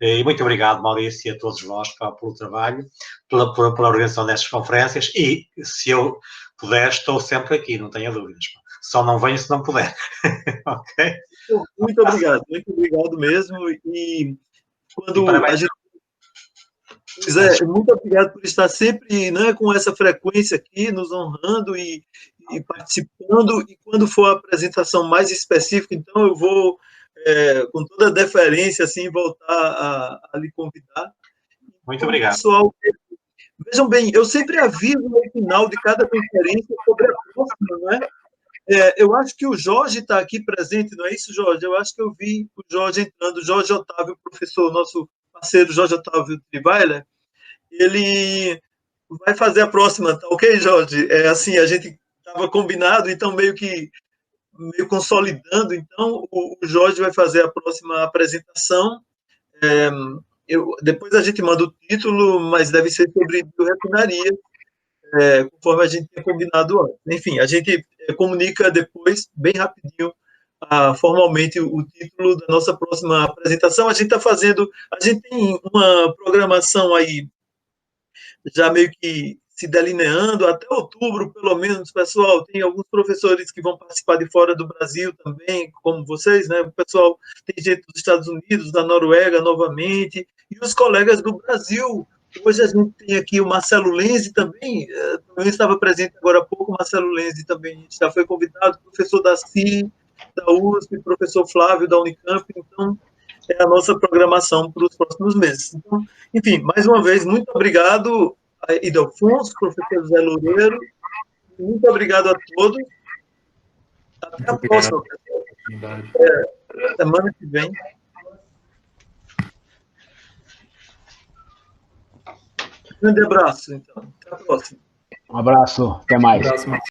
E muito obrigado, Maurício, e a todos vós pelo trabalho, pela organização destas conferências, e se eu puder, estou sempre aqui, não tenha dúvidas. Só não venho se não puder. Ok? Muito obrigado mesmo. E quando a gente... Pois é, muito obrigado por estar sempre, né, com essa frequência aqui, nos honrando e participando. E quando for a apresentação mais específica, então eu vou, com toda a deferência, assim, voltar a lhe convidar. Muito obrigado. Pessoal, vejam bem, eu sempre aviso no final de cada conferência sobre a próxima, não é? Eu acho que o Jorge está aqui presente, não é isso, Jorge? Eu acho que eu vi o Jorge entrando, o Jorge Otávio, professor, nosso parceiro Jorge Otávio Triweiler, ele vai fazer a próxima, tá ok, Jorge? Assim, a gente estava combinado, então meio consolidando, então o Jorge vai fazer a próxima apresentação. Depois a gente manda o título, mas deve ser sobre biorefinaria, conforme a gente tinha combinado antes. Enfim, a gente comunica depois, bem rapidinho, formalmente o título da nossa próxima apresentação. A gente tem uma programação aí já meio que se delineando até outubro, pelo menos, pessoal. Tem alguns professores que vão participar de fora do Brasil também, como vocês, né? O pessoal tem gente dos Estados Unidos, da Noruega, novamente, e os colegas do Brasil. Hoje a gente tem aqui o Marcelo Lenzi também estava presente agora há pouco, o Marcelo Lenzi também já foi convidado, professor da CI, da USP, professor Flávio da Unicamp, então é a nossa programação para os próximos meses. Então, enfim, mais uma vez, muito obrigado a Ildefonso, professor José Loureiro, muito obrigado a todos. Até a próxima. Semana que vem. Um grande abraço, então. Até a próxima. Um abraço, até mais.